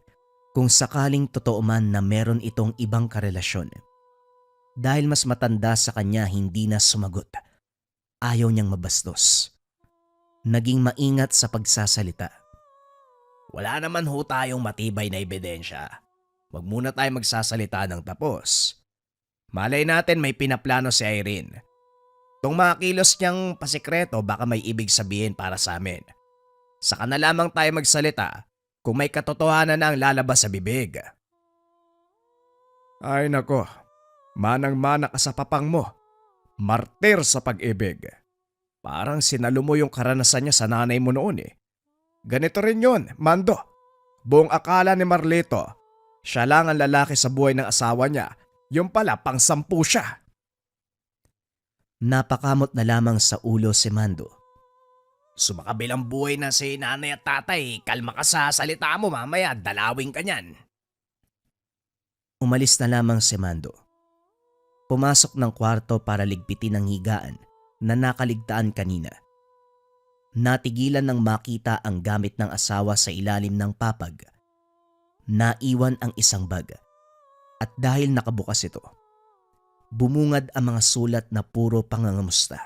kung sakaling totoo man na meron itong ibang karelasyon. Dahil mas matanda sa kanya, hindi na sumagot. Ayaw niyang mabastos. Naging maingat sa pagsasalita. Wala naman ho tayong matibay na ebidensya. Huwag muna tayo magsasalita ng tapos. Malay natin may pinaplano si Irene. Itong mga kilos niyang pasikreto baka may ibig sabihin para sa amin. Saka na lamang tayo magsalita kung may katotohanan na ang lalabas sa bibig. Ay nako, manang-mana ka sa papang mo. Martir sa pag-ibig. Parang sinalo mo yung karanasan niya sa nanay mo noon Ganito rin yun, Mando. Buong akala ni Marlito, siya lang ang lalaki sa buhay ng asawa niya. Yung pala, pang-10 siya. Napakamot na lamang sa ulo si Mando. Sumakabilang buhay na si nanay at tatay. Kalma ka sa salita mo mamaya, dalawin ka niyan. Umalis na lamang si Mando. Pumasok ng kwarto para ligpitin ang higaan na nakaligtaan kanina. Natigilan nang makita ang gamit ng asawa sa ilalim ng papag. Naiwan ang isang bag. At dahil nakabukas ito, bumungad ang mga sulat na puro pangangamusta.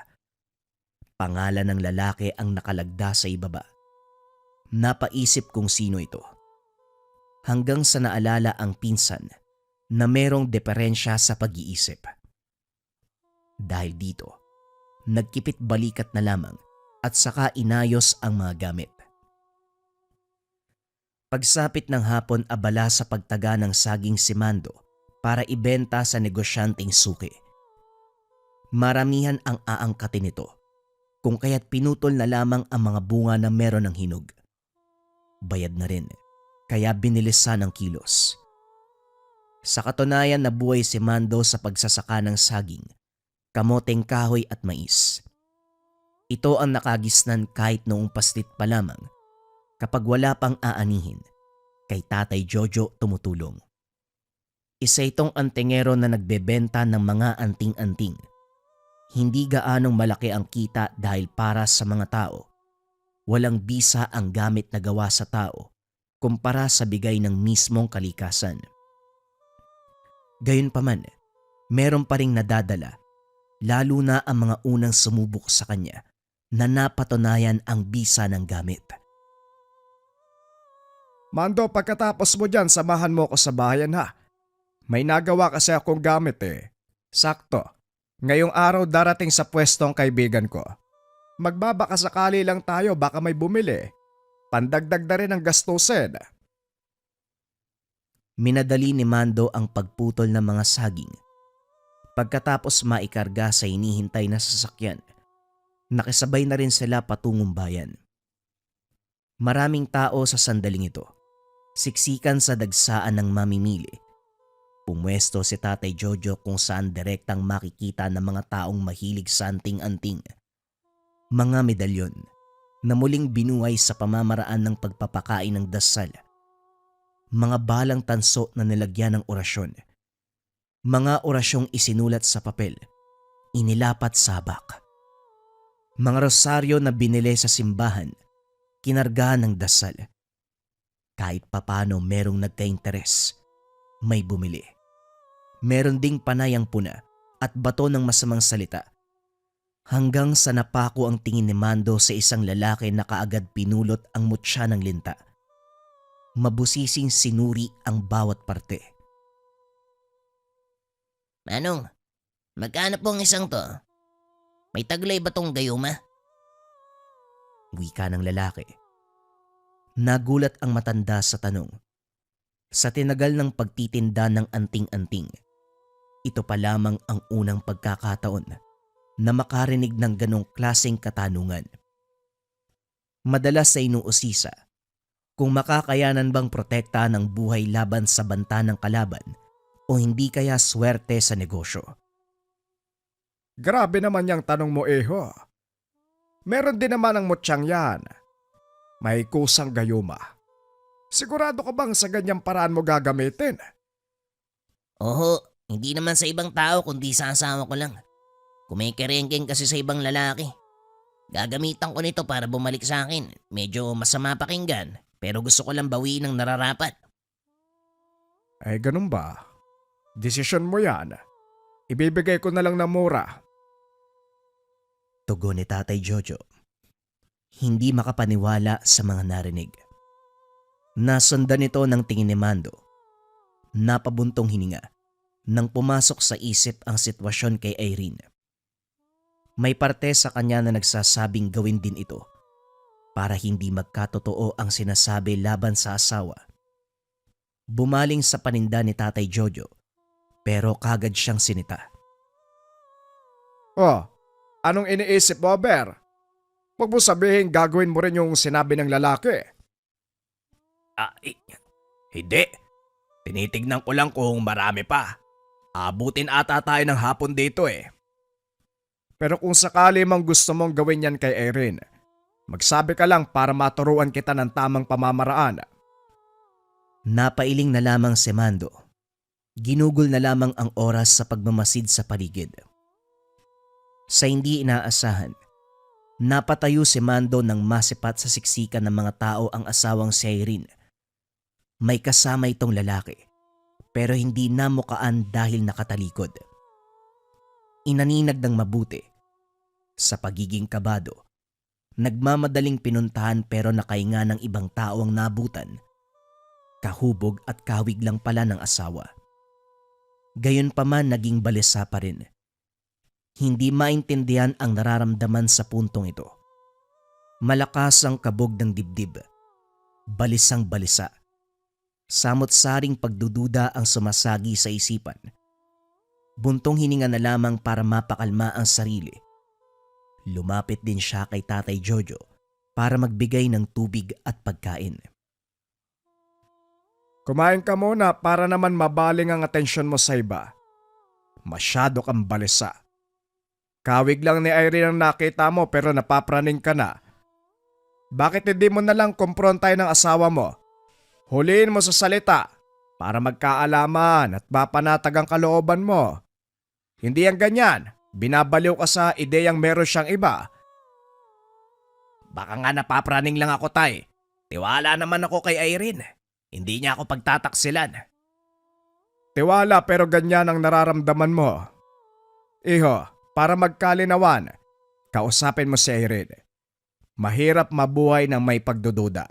Pangalan ng lalaki ang nakalagda sa ibaba. Napaisip kung sino ito. Hanggang sa naalala ang pinsan na merong diferensya sa pag-iisip. Dahil dito, nagkipit balikat na lamang at saka inayos ang mga gamit. Pagsapit ng hapon, abala sa pagtaga ng saging si Mando para ibenta sa negosyanteng suki. Maramihan ang aangkatin nito, kung kaya't pinutol na lamang ang mga bunga na meron ng hinog. Bayad na rin, kaya binilisan ang kilos. Sa katunayan, nabuhay si Mando sa pagsasaka ng saging, kamoteng kahoy at mais. Ito ang nakagisnan kahit noong paslit pa lamang. Kapag wala pang aanihin, kay Tatay Jojo tumutulong. Isa itong antingero na nagbebenta ng mga anting-anting. Hindi gaanong malaki ang kita dahil para sa mga tao. Walang bisa ang gamit na gawa sa tao kumpara sa bigay ng mismong kalikasan. Gayunpaman, meron pa ring nadadala, lalo na ang mga unang sumubok sa kanya na napatunayan ang bisa ng gamit. Mando, pagkatapos mo dyan, samahan mo ako sa bahayan ha. May nagawa kasi akong gamit Sakto, ngayong araw darating sa pwestong kaibigan ko. Magbabakasakali lang tayo, baka may bumili. Pandagdag na rin ang gastusin. Minadali ni Mando ang pagputol ng mga saging. Pagkatapos maikarga sa hinihintay na sasakyan, nakisabay na rin sila patungong bayan. Maraming tao sa sandaling ito. Siksikan sa dagsaan ng mamimili. Pumwesto si Tatay Jojo kung saan direktang makikita ng mga taong mahilig sa anting-anting. Mga medalyon na muling binuhay sa pamamaraan ng pagpapakain ng dasal. Mga balang tanso na nilagyan ng orasyon. Mga orasyong isinulat sa papel, inilapat sa habak. Mga rosaryo na binili sa simbahan, kinargahan ng dasal. Kahit papano merong nagka-interes, may bumili. Meron ding panayang puna at bato ng masamang salita. Hanggang sa napako ang tingin ni Mando sa isang lalaki na kaagad pinulot ang mutya ng linta. Mabusising sinuri ang bawat parte. Manong, magkano po ang isang to? May taglay ba tong gayuma? Wika ng lalaki. Nagulat ang matanda sa tanong. Sa tinagal ng pagtitinda ng anting-anting, ito pa lamang ang unang pagkakataon na makarinig ng ganong klaseng katanungan. Madalas sa inuusisa, kung makakayanan bang protekta ng buhay laban sa banta ng kalaban o hindi kaya swerte sa negosyo. Grabe naman yung tanong mo, Eho. Meron din naman ang mutyang yan. May kusang gayuma. Sigurado ka bang sa ganyang paraan mo gagamitin? Oho, hindi naman sa ibang tao kundi sa asawa ko lang. Kumikerengking kasi sa ibang lalaki. Gagamitan ko nito para bumalik sa akin. Medyo masama pakinggan, pero gusto ko lang bawiin ng nararapat. Ay ganun ba? Desisyon mo yan. Ibibigay ko na lang na mura. Tugon ni Tatay Jojo. Hindi makapaniwala sa mga narinig. Nasundan ito ng tingin ni Mando. Napabuntong hininga nang pumasok sa isip ang sitwasyon kay Irene. May parte sa kanya na nagsasabing gawin din ito para hindi magkatotoo ang sinasabi laban sa asawa. Bumaling sa paninda ni Tatay Jojo pero kagad siyang sinita. Oh, anong iniisip mo, Ber? Huwag mo sabihin gagawin mo rin yung sinabi ng lalaki. Hindi. Tinitignan ko lang kung marami pa. Abutin ata tayo ng hapon dito eh. Pero kung sakali mang gusto mong gawin yan kay Erin, magsabi ka lang para maturuan kita ng tamang pamamaraan. Napailing na lamang si Mando. Ginugol na lamang ang oras sa pagmamasid sa paligid. Sa hindi inaasahan, napatayo si Mando nang masipat sa siksikan ng mga tao ang asawang si Irene. May kasama itong lalaki, pero hindi namukaan dahil nakatalikod. Inaninag ng mabuti. Sa pagiging kabado, nagmamadaling pinuntahan pero nakainga ng ibang tao ang nabutan. Kahubog at kawig lang pala ng asawa. Gayunpaman naging balisa pa rin. Hindi maintindihan ang nararamdaman sa puntong ito. Malakas ang kabog ng dibdib. Balisang balisa. Samot-saring pagdududa ang sumasagi sa isipan. Buntong hininga na lamang para mapakalma ang sarili. Lumapit din siya kay Tatay Jojo para magbigay ng tubig at pagkain. Kumain ka muna para naman mabaling ang atensyon mo sa iba. Masyado kang balisa. Kawig lang ni Irene ang nakita mo pero napapraning ka na. Bakit hindi mo na lang kumprontay ng asawa mo? Huliin mo sa salita para magkaalaman at mapanatag ang kalooban mo. Hindi ang ganyan, binabaliw ka sa ideyang meron siyang iba. Baka nga napapraning lang ako, tay. Tiwala naman ako kay Irene. Hindi niya ako pagtataksilan. Tiwala pero ganyan ang nararamdaman mo. Iho, para magkalinawan, kausapin mo si Irene. Mahirap mabuhay ng may pagdududa.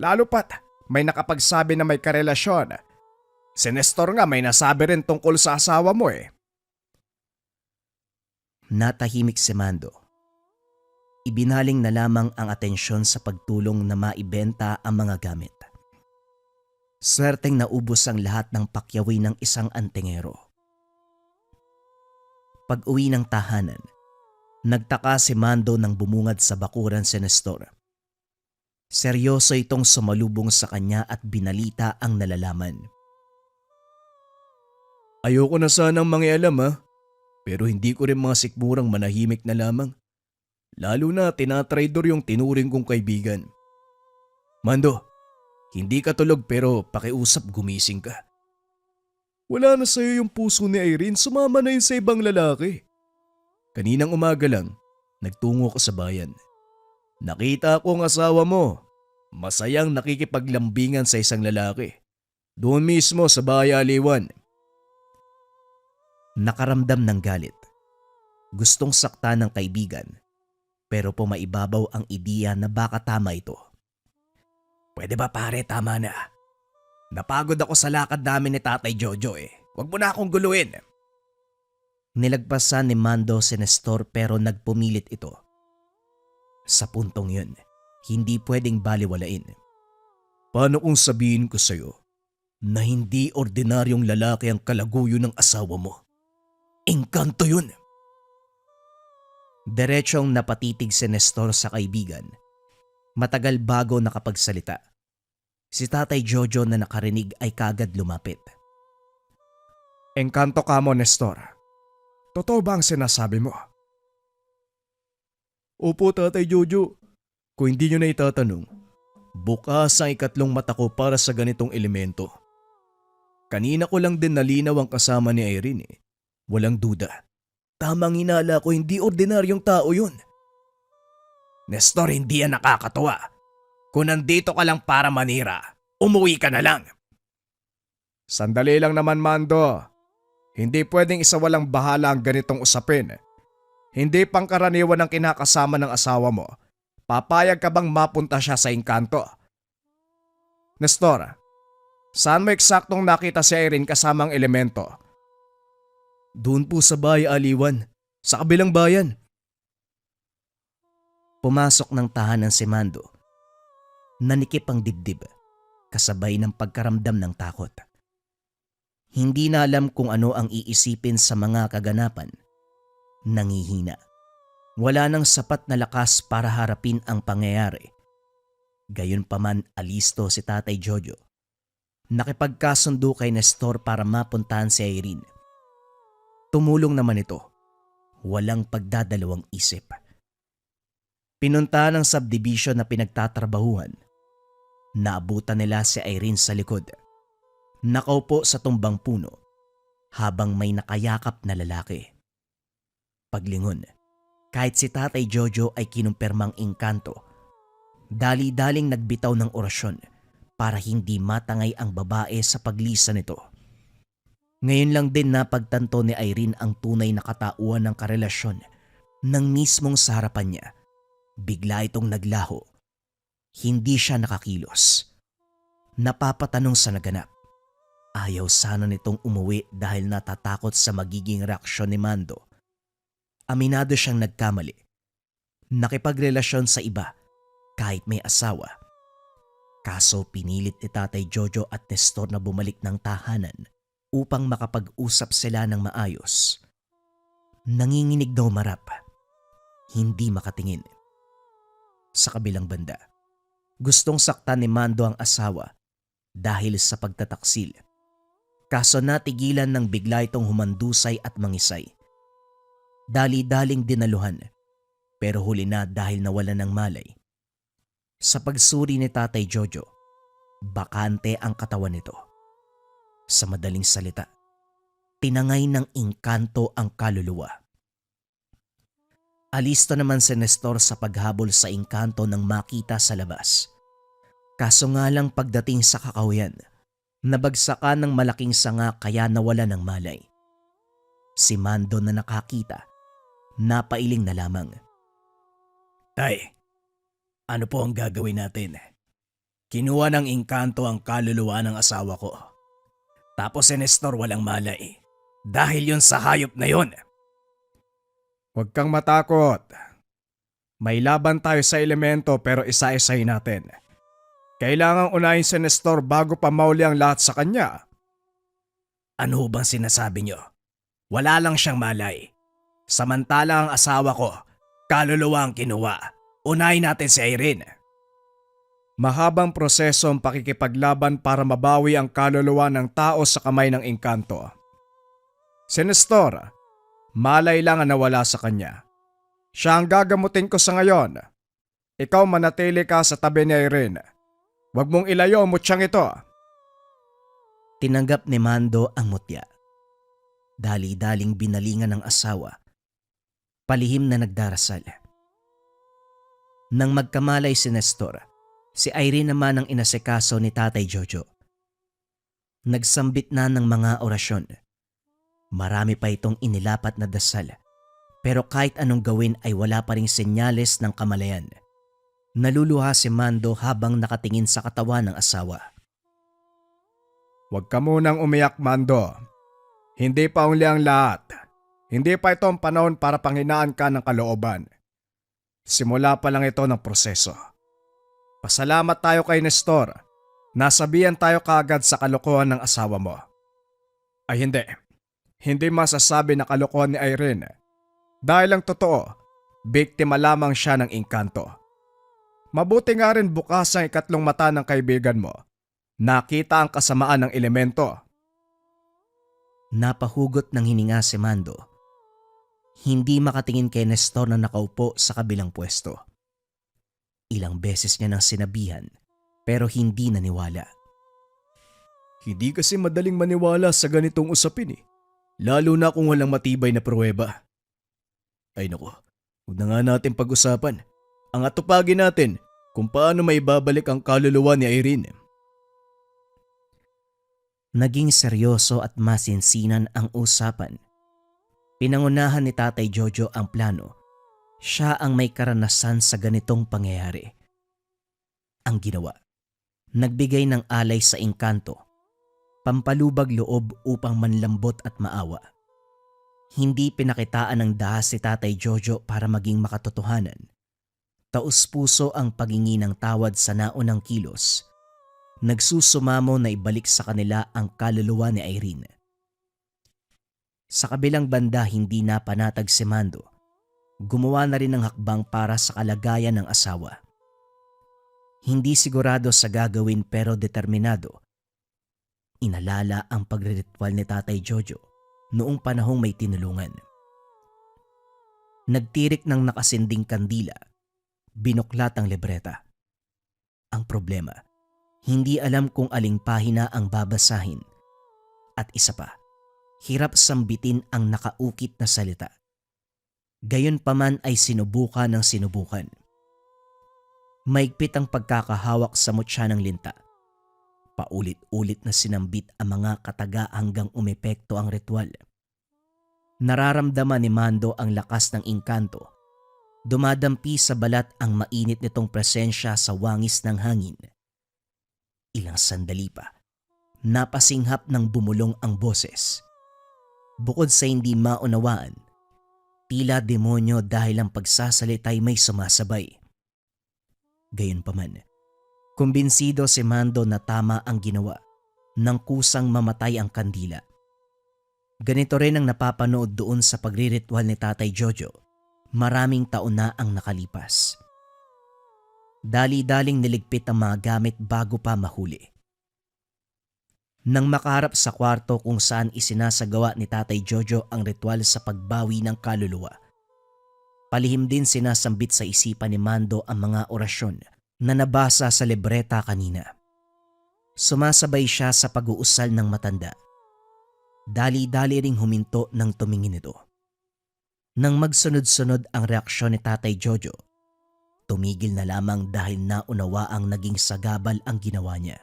Lalo pat may nakapagsabi na may karelasyon. Si Nestor nga may nasabi rin tungkol sa asawa mo eh. Natahimik si Mando. Ibinaling na lamang ang atensyon sa pagtulong na maibenta ang mga gamit. Swerteng naubos ang lahat ng pakyawi ng isang antingero. Pag-uwi ng tahanan, nagtaka si Mando nang bumungad sa bakuran si Nestor. Seryoso itong sumalubong sa kanya at binalita ang nalalaman. Ayoko na sanang mangialam ha. Pero hindi ko rin mga sikmurang manahimik na lamang. Lalo na tinatraidor yung tinuring kong kaibigan. Mando, hindi ka tulog pero pakiusap gumising ka. Wala na sa'yo yung puso ni Irene, sumama na yun sa ibang lalaki. Kaninang umaga lang, nagtungo ko sa bayan. Nakita ko ang asawa mo. Masayang nakikipaglambingan sa isang lalaki. Doon mismo sa Bayaliwan. Nakaramdam ng galit. Gustong sakta ng kaibigan, pero pumaibabaw ang ideya na baka tama ito. Pwede ba pare, tama na. Napagod ako sa lakad namin ni Tatay Jojo eh. Huwag mo na akong guluhin. Nilagpasan ni Mando si Nestor pero nagpumilit ito. Sa puntong yun, hindi pwedeng baliwalain. Paano kung sabihin ko sa'yo na hindi ordinaryong lalaki ang kalaguyo ng asawa mo? Engkanto yun! Diretsyong napatitig si Nestor sa kaibigan. Matagal bago nakapagsalita. Si Tatay Jojo na nakarinig ay kagad lumapit. Engkanto ka mo, Nestor. Totoo ba ang sinasabi mo? Opo, Tatay Jojo. Kung hindi nyo na itatanong, bukas ang ikatlong mata ko para sa ganitong elemento. Kanina ko lang din nalinaw ang kasama ni Irene eh. Walang duda. Tamang hinala ko, hindi ordinaryong tao yun. Nestor, hindi yan nakakatuwa. Kung nandito ka lang para manira, umuwi ka na lang. Sandali lang naman, Mando. Hindi pwedeng isawalang bahala ang ganitong usapin. Hindi pangkaraniwan ang kinakasama ng asawa mo. Papayag ka bang mapunta siya sa engkanto? Nestor, saan mo eksaktong nakita si Irene kasamang elemento? Doon po sa bahay Aliwan, sa kabilang bayan. Pumasok ng tahanan si Mando. Nanikip ang dibdib, kasabay ng pagkaramdam ng takot. Hindi na alam kung ano ang iisipin sa mga kaganapan. Nangihina. Wala nang sapat na lakas para harapin ang pangyayari. Gayunpaman alisto si Tatay Jojo. Nakipagkasundo kay Nestor para mapuntahan si Irene. Tumulong naman ito. Walang pagdadalawang isip. Pinuntahan ng subdivision na pinagtatrabahuhan. Naabutan nila si Irene sa likod. Nakaupo sa tumbang puno habang may nakayakap na lalaki. Paglingon, kahit si Tatay Jojo ay kinumpirmang engkanto, dali-daling nagbitaw ng orasyon para hindi matangay ang babae sa paglisan nito. Ngayon lang din napagtanto ni Irene ang tunay na katauhan ng karelasyon nang mismong sa harapan niya. Bigla itong naglaho. Hindi siya nakakilos. Napapatanong sa naganap. Ayaw sana nitong umuwi dahil natatakot sa magiging reaksyon ni Mando. Aminado siyang nagkamali. Nakipagrelasyon sa iba kahit may asawa. Kaso pinilit ni Tatay Jojo at Nestor na bumalik ng tahanan upang makapag-usap sila ng maayos. Nanginginig daw marap. Hindi makatingin. Sa kabilang banda, gustong saktan ni Mando ang asawa dahil sa pagtataksil. Kaso natigilan ng bigla itong humandusay at mangisay. Dali-daling dinaluhan pero huli na dahil nawalan ng malay. Sa pagsuri ni Tatay Jojo, bakante ang katawan nito. Sa madaling salita, tinangay ng engkanto ang kaluluwa. Alisto naman si Nestor sa paghabol sa engkanto nang makita sa labas. Kaso nga lang pagdating sa kakahuyan, nabagsakan ng malaking sanga kaya nawala ng malay. Si Mando na nakakita, napailing na lamang. Tay, ano po ang gagawin natin? Kinuha ng engkanto ang kaluluwa ng asawa ko. Tapos si Nestor walang malay. Dahil yun sa hayop na yun. Huwag kang matakot. May laban tayo sa elemento pero isa-isahin natin. Kailangang unahin si Nestor bago pa mauli ang lahat sa kanya. Ano bang sinasabi niyo? Wala lang siyang malay. Samantala ang asawa ko, kaluluwa ang kinuha. Unahin natin si Irene. Mahabang proseso ang pakikipaglaban para mabawi ang kaluluwa ng tao sa kamay ng engkanto. Si Nestor, malay lang ang nawala sa kanya. Siya ang gagamutin ko sa ngayon. Ikaw manatili ka sa tabi ni Irene. Huwag mong ilayo ang mutyang ito. Tinanggap ni Mando ang mutya. Dali-daling binalingan ng asawa. Palihim na nagdarasal. Nang magkamalay si Nestor, si Irene naman ang inasikaso ni Tatay Jojo. Nagsambit na ng mga orasyon. Marami pa itong inilapat na dasal. Pero kahit anong gawin ay wala pa ring senyales ng kamalayan. Naluluha si Mando habang nakatingin sa katawan ng asawa. Huwag ka munang umiyak, Mando. Hindi pa uli ang lahat. Hindi pa ito ang panahon para panghinaan ka ng kalooban. Simula pa lang ito ng proseso. Pasalamat tayo kay Nestor. Nasabihan tayo kaagad sa kalokohan ng asawa mo. Ay hindi. Hindi masasabi na kalokohan ni Irene. Dahil ang totoo, biktima lamang siya ng engkanto. Mabuti nga rin bukas ang ikatlong mata ng kaibigan mo. Nakita ang kasamaan ng elemento. Napahugot ng hininga si Mando. Hindi makatingin kay Nestor na nakaupo sa kabilang pwesto. Ilang beses niya nang sinabihan pero hindi naniwala. Hindi kasi madaling maniwala sa ganitong usapin eh. Lalo na kung walang matibay na pruweba. Ay nako, huwag na nga natin pag-usapan. Ang atupagin natin kung paano maibabalik ang kaluluwa ni Irene. Naging seryoso at masinsinan ang usapan. Pinangunahan ni Tatay Jojo ang plano. Siya ang may karanasan sa ganitong pangyayari. Ang ginawa, nagbigay ng alay sa engkanto, pampalubag loob upang manlambot at maawa. Hindi pinakitaan ng dahas si Tatay Jojo para maging makatotohanan. Taus-puso ang paghingi ng tawad sa naunang kilos. Nagsusumamo na ibalik sa kanila ang kaluluwa ni Irene. Sa kabilang banda hindi na panatag si Mando. Gumawa na rin ng hakbang para sa kalagayan ng asawa. Hindi sigurado sa gagawin pero determinado. Inalala ang pagriritual ni Tatay Jojo noong panahong may tinulungan. Nagtirik ng nakasinding kandila. Binuklat ang libreta. Ang problema, hindi alam kung aling pahina ang babasahin. At isa pa, hirap sambitin ang nakaukit na salita. Gayunpaman ay sinubukan ng sinubukan. Maigpit ang pagkakahawak sa mutya ng linta. Paulit-ulit na sinambit ang mga kataga hanggang umepekto ang ritual. Nararamdaman ni Mando ang lakas ng engkanto. Dumadampi sa balat ang mainit nitong presensya sa wangis ng hangin. Ilang sandali pa, napasinghap ng bumulong ang boses. Bukod sa hindi maunawaan, tila demonyo dahil ang pagsasalita'y may sumasabay. Gayunpaman, kumbinsido si Mando na tama ang ginawa nang kusang mamatay ang kandila. Ganito rin ang napapanood doon sa pagriritual ni Tatay Jojo. Maraming taon na ang nakalipas. Dali-daling niligpit ang mga gamit bago pa mahuli. Nang makaharap sa kwarto kung saan isinasagawa ni Tatay Jojo ang ritual sa pagbawi ng kaluluwa, palihim din sinasambit sa isipan ni Mando ang mga orasyon na nabasa sa libreta kanina. Sumasabay siya sa pag-uusal ng matanda. Dali-dali ring huminto nang tumingin ito. Nang magsunod-sunod ang reaksyon ni Tatay Jojo, tumigil na lamang dahil naunawa ang naging sagabal ang ginawa niya.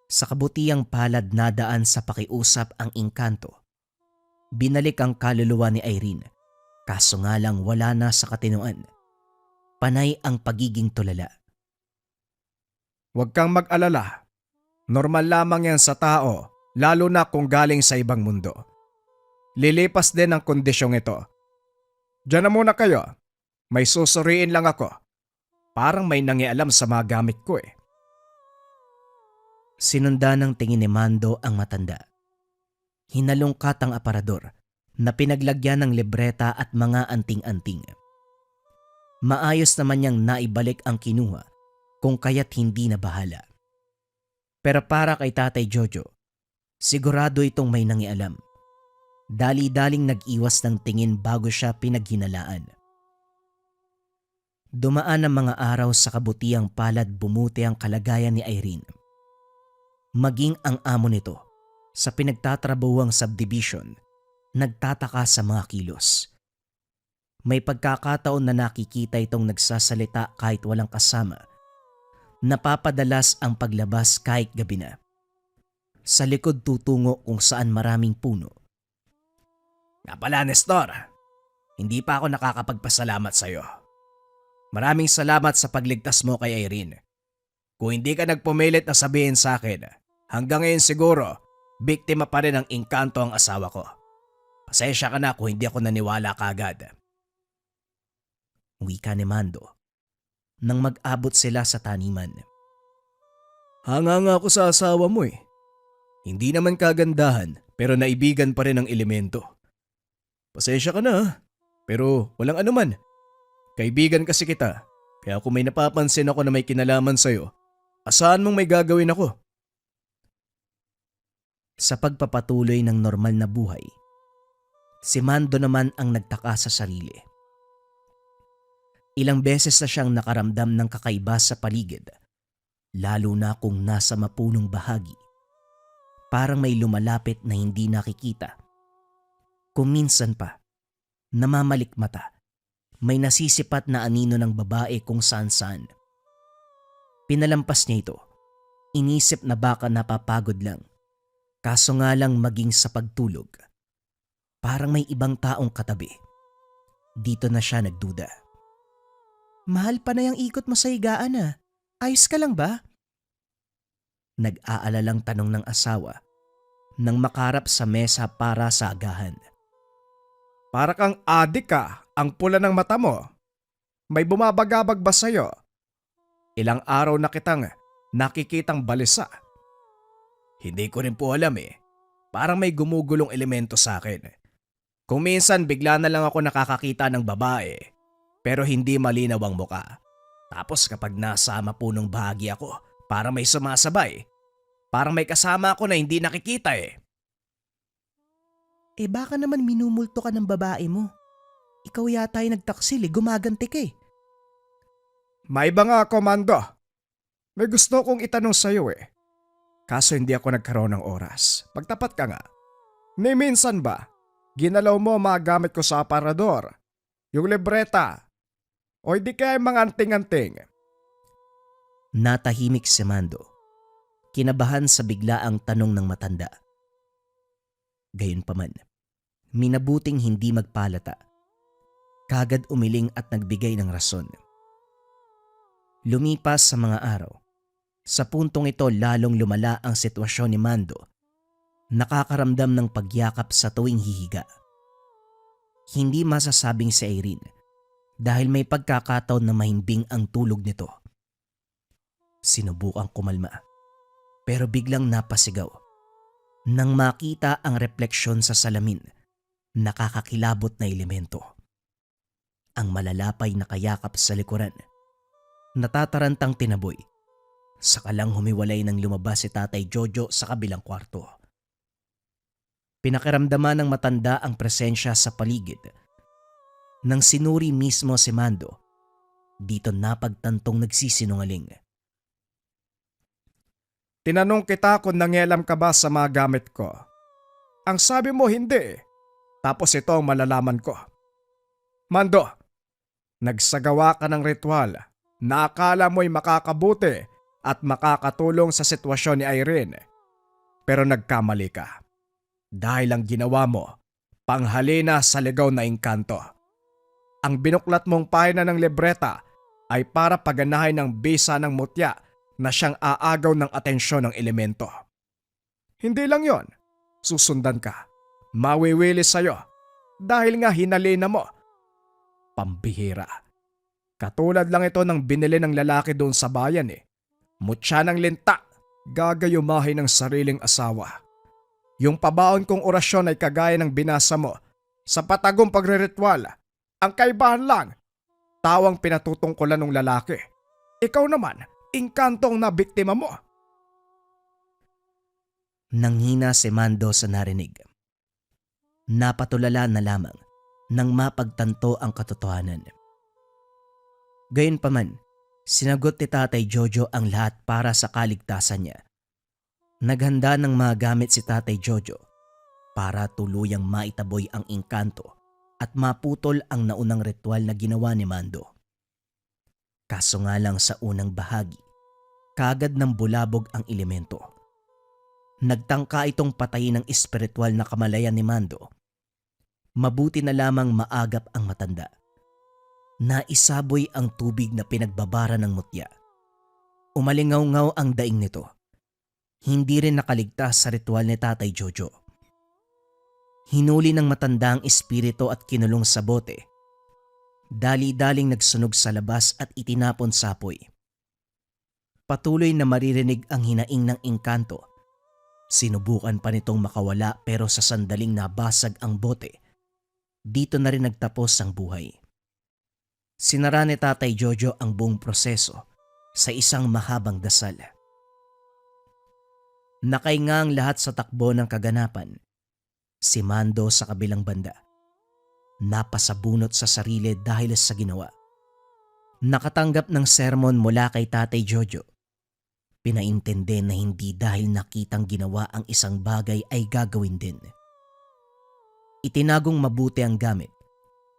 Sa kabutiang palad nadaan sa pakiusap ang engkanto. Binalik ang kaluluwa ni Irene, kaso nga lang wala na sa katinuan. Panay ang pagiging tulala. Huwag kang mag-alala. Normal lamang yan sa tao, lalo na kung galing sa ibang mundo. Lilipas din ang kondisyong ito. Diyan na muna kayo. May susuriin lang ako. Parang may nangialam sa mga gamit ko eh. Sinundan ng tingin ni Mando ang matanda. Hinalungkat ang aparador na pinaglagyan ng libreta at mga anting-anting. Maayos naman niyang naibalik ang kinuha kung kaya't hindi na bahala. Pero para kay Tatay Jojo, sigurado itong may nangialam. Dali-daling nag-iwas ng tingin bago siya pinaghinalaan. Dumaan ang mga araw sa kabutiang palad bumuti ang kalagayan ni Irene. Maging ang amo nito sa pinagtatrabuhang subdivision, nagtataka sa mga kilos. May pagkakataon na nakikita itong nagsasalita kahit walang kasama. Napapadalas ang paglabas kahit gabi na. Sa likod tutungo kung saan maraming puno. Nga pala, Nestor. Hindi pa ako nakakapagpasalamat sa'yo. Maraming salamat sa pagligtas mo kay Irene. Kung hindi ka nagpumilit na sabihin sa akin, hanggang ngayon siguro, biktima pa rin ng engkanto ang asawa ko. Pasensya ka na kung hindi ako naniwala kaagad. Wika ni Mando nang mag-abot sila sa taniman. Hanga nga ako sa asawa mo eh. Hindi naman kagandahan pero naibigan pa rin ang elemento. Pasensya ka na pero walang anuman. Kaibigan kasi kita kaya kung may napapansin ako na may kinalaman sa'yo, asahan mong may gagawin ako. Sa pagpapatuloy ng normal na buhay, si Mando naman ang nagtaka sa sarili. Ilang beses na siyang nakaramdam ng kakaiba sa paligid, lalo na kung nasa mapunong bahagi. Parang may lumalapit na hindi nakikita. Kung minsan pa, namamalikmata, may nasisipat na anino ng babae kung saan-saan. Pinalampas niya ito. Inisip na baka napapagod lang. Kaso nga lang maging sa pagtulog, parang may ibang taong katabi. Dito na siya nagduda. Mahal pa na yung ikot mo sa higaan Ayos ka lang ba? Nag-aalalang tanong ng asawa nang makarap sa mesa para sa agahan. Para kang adik ka, ang pula ng mata mo. May bumabagabag ba sa'yo? Ilang araw na kitang nakikitang balisa. Hindi ko rin po alam eh. Parang may gumugulong elemento sa akin. Kung minsan bigla na lang ako nakakakita ng babae, pero hindi malinaw ang muka. Tapos kapag nasa mapunong bahagi ako, parang may sumasabay. Parang may kasama ako na hindi nakikita eh. Baka naman minumulto ka ng babae mo. Ikaw yata ay nagtaksil gumaganti ka May iba nga ako, Mando. May gusto kong itanong sa'yo eh. Kaso hindi ako nagkaroon ng oras. Pagtapat ka nga. Ni minsan ba, ginalaw mo mga gamit ko sa aparador? Yung libreta? O hindi kaya mga anting-anting? Natahimik si Mando, kinabahan sa biglaang tanong ng matanda. Gayunpaman, minabuting hindi magpalata. Kagad umiling at nagbigay ng rason. Lumipas sa mga araw. Sa puntong ito lalong lumala ang sitwasyon ni Mando. Nakakaramdam ng pagyakap sa tuwing hihiga. Hindi masasabing si Irene dahil may pagkakataon na mahimbing ang tulog nito. Sinubukang kumalma pero biglang napasigaw. Nang makita ang refleksyon sa salamin, nakakakilabot na elemento. Ang malalapay na kayakap sa likuran. Natatarantang tinaboy. Sakalang humiwalay nang lumabas si Tatay Jojo sa kabilang kwarto. Pinakiramdaman ng matanda ang presensya sa paligid. Nang sinuri mismo si Mando, dito napagtantong nagsisinungaling. Tinanong kita kung nangyalam ka ba sa mga gamit ko. Ang sabi mo hindi. Tapos ito ang malalaman ko. Mando, nagsagawa ka ng ritual na akala mo'y makakabuti at makakatulong sa sitwasyon ni Irene. Pero nagkamali ka. Dahil ang ginawa mo, panghalina sa ligaw na engkanto. Ang binuklat mong pahina ng libreta ay para paganahin ng bisa ng mutya na siyang aagaw ng atensyon ng elemento. Hindi lang yon, susundan ka. Mawiwili sa'yo dahil nga hinalina mo. Pambihira. Katulad lang ito ng binili ng lalaki doon sa bayan eh. Mutya ng linta, gagayumahin ng sariling asawa. Yung pabaon kong orasyon ay kagaya ng binasa mo sa patagong pagre-ritual. Ang kaibahan lang, tawang pinatutungkulan ng lalaki. Ikaw naman, engkantong na biktima mo. Nanghina si Mando sa narinig. Napatulala na lamang nang mapagtanto ang katotohanan. Gayunpaman, sinagot ni Tatay Jojo ang lahat para sa kaligtasan niya. Naghanda ng mga gamit si Tatay Jojo para tuluyang maitaboy ang engkanto at maputol ang naunang ritual na ginawa ni Mando. Kaso nga lang sa unang bahagi, kagad ng bulabog ang elemento. Nagtangka itong patayin ng espiritual na kamalayan ni Mando. Mabuti na lamang maagap ang matanda. Naisaboy ang tubig na pinagbabara ng mutya. Umalingaw-ngaw ang daing nito. Hindi rin nakaligtas sa ritual ni Tatay Jojo. Hinuli ng matanda ang espiritu at kinulong sa bote. Dali-daling nagsunog sa labas at itinapon sa apoy. Patuloy na maririnig ang hinaing ng engkanto. Sinubukan pa nitong makawala pero sa sandaling nabasag ang bote, dito na rin nagtapos ang buhay. Sinara ni Tatay Jojo ang buong proseso sa isang mahabang dasal. Nakainga ang lahat sa takbo ng kaganapan. Si Mando sa kabilang banda. Napasabunot sa sarili dahil sa ginawa. Nakatanggap ng sermon mula kay Tatay Jojo. Pinaintindi na hindi dahil nakitang ginawa ang isang bagay ay gagawin din. Itinagong mabuti ang gamit,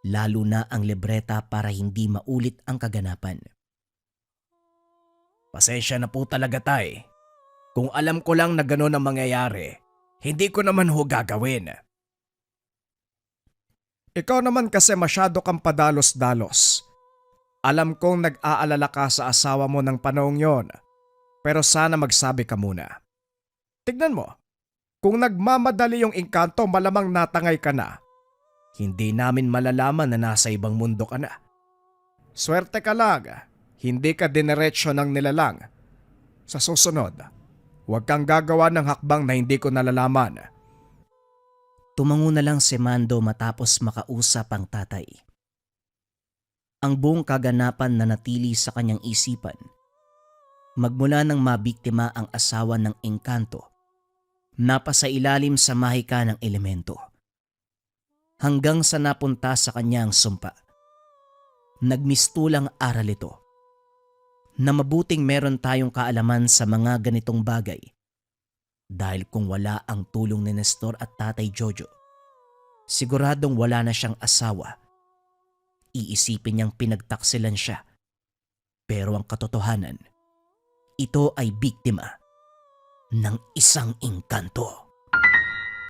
lalo na ang libreta para hindi maulit ang kaganapan. Pasensya na po talaga, Tay. Kung alam ko lang na gano'n ang mangyayari, hindi ko naman ho gagawin. Ikaw naman kasi masyado kang padalos-dalos. Alam kong nag-aalala ka sa asawa mo ng panahong yon, pero sana magsabi ka muna. Tignan mo, kung nagmamadali yung engkanto malamang natangay ka na. Hindi namin malalaman na nasa ibang mundo ka na. Swerte ka lang, hindi ka dineretsyo ng nilalang. Sa susunod, huwag kang gagawa ng hakbang na hindi ko nalalaman. Tumango na lang si Mando matapos makausap ang tatay. Ang buong kaganapan na natili sa kanyang isipan. Magmula nang mabiktima ang asawa ng engkanto, napasailalim sa mahika ng elemento. Hanggang sa napunta sa kanyang sumpa. Nagmistulang aral ito. Na mabuting meron tayong kaalaman sa mga ganitong bagay. Dahil kung wala ang tulong ni Nestor at Tatay Jojo, siguradong wala na siyang asawa. Iisipin niyang pinagtaksilan siya. Pero ang katotohanan, ito ay biktima ng isang engkanto.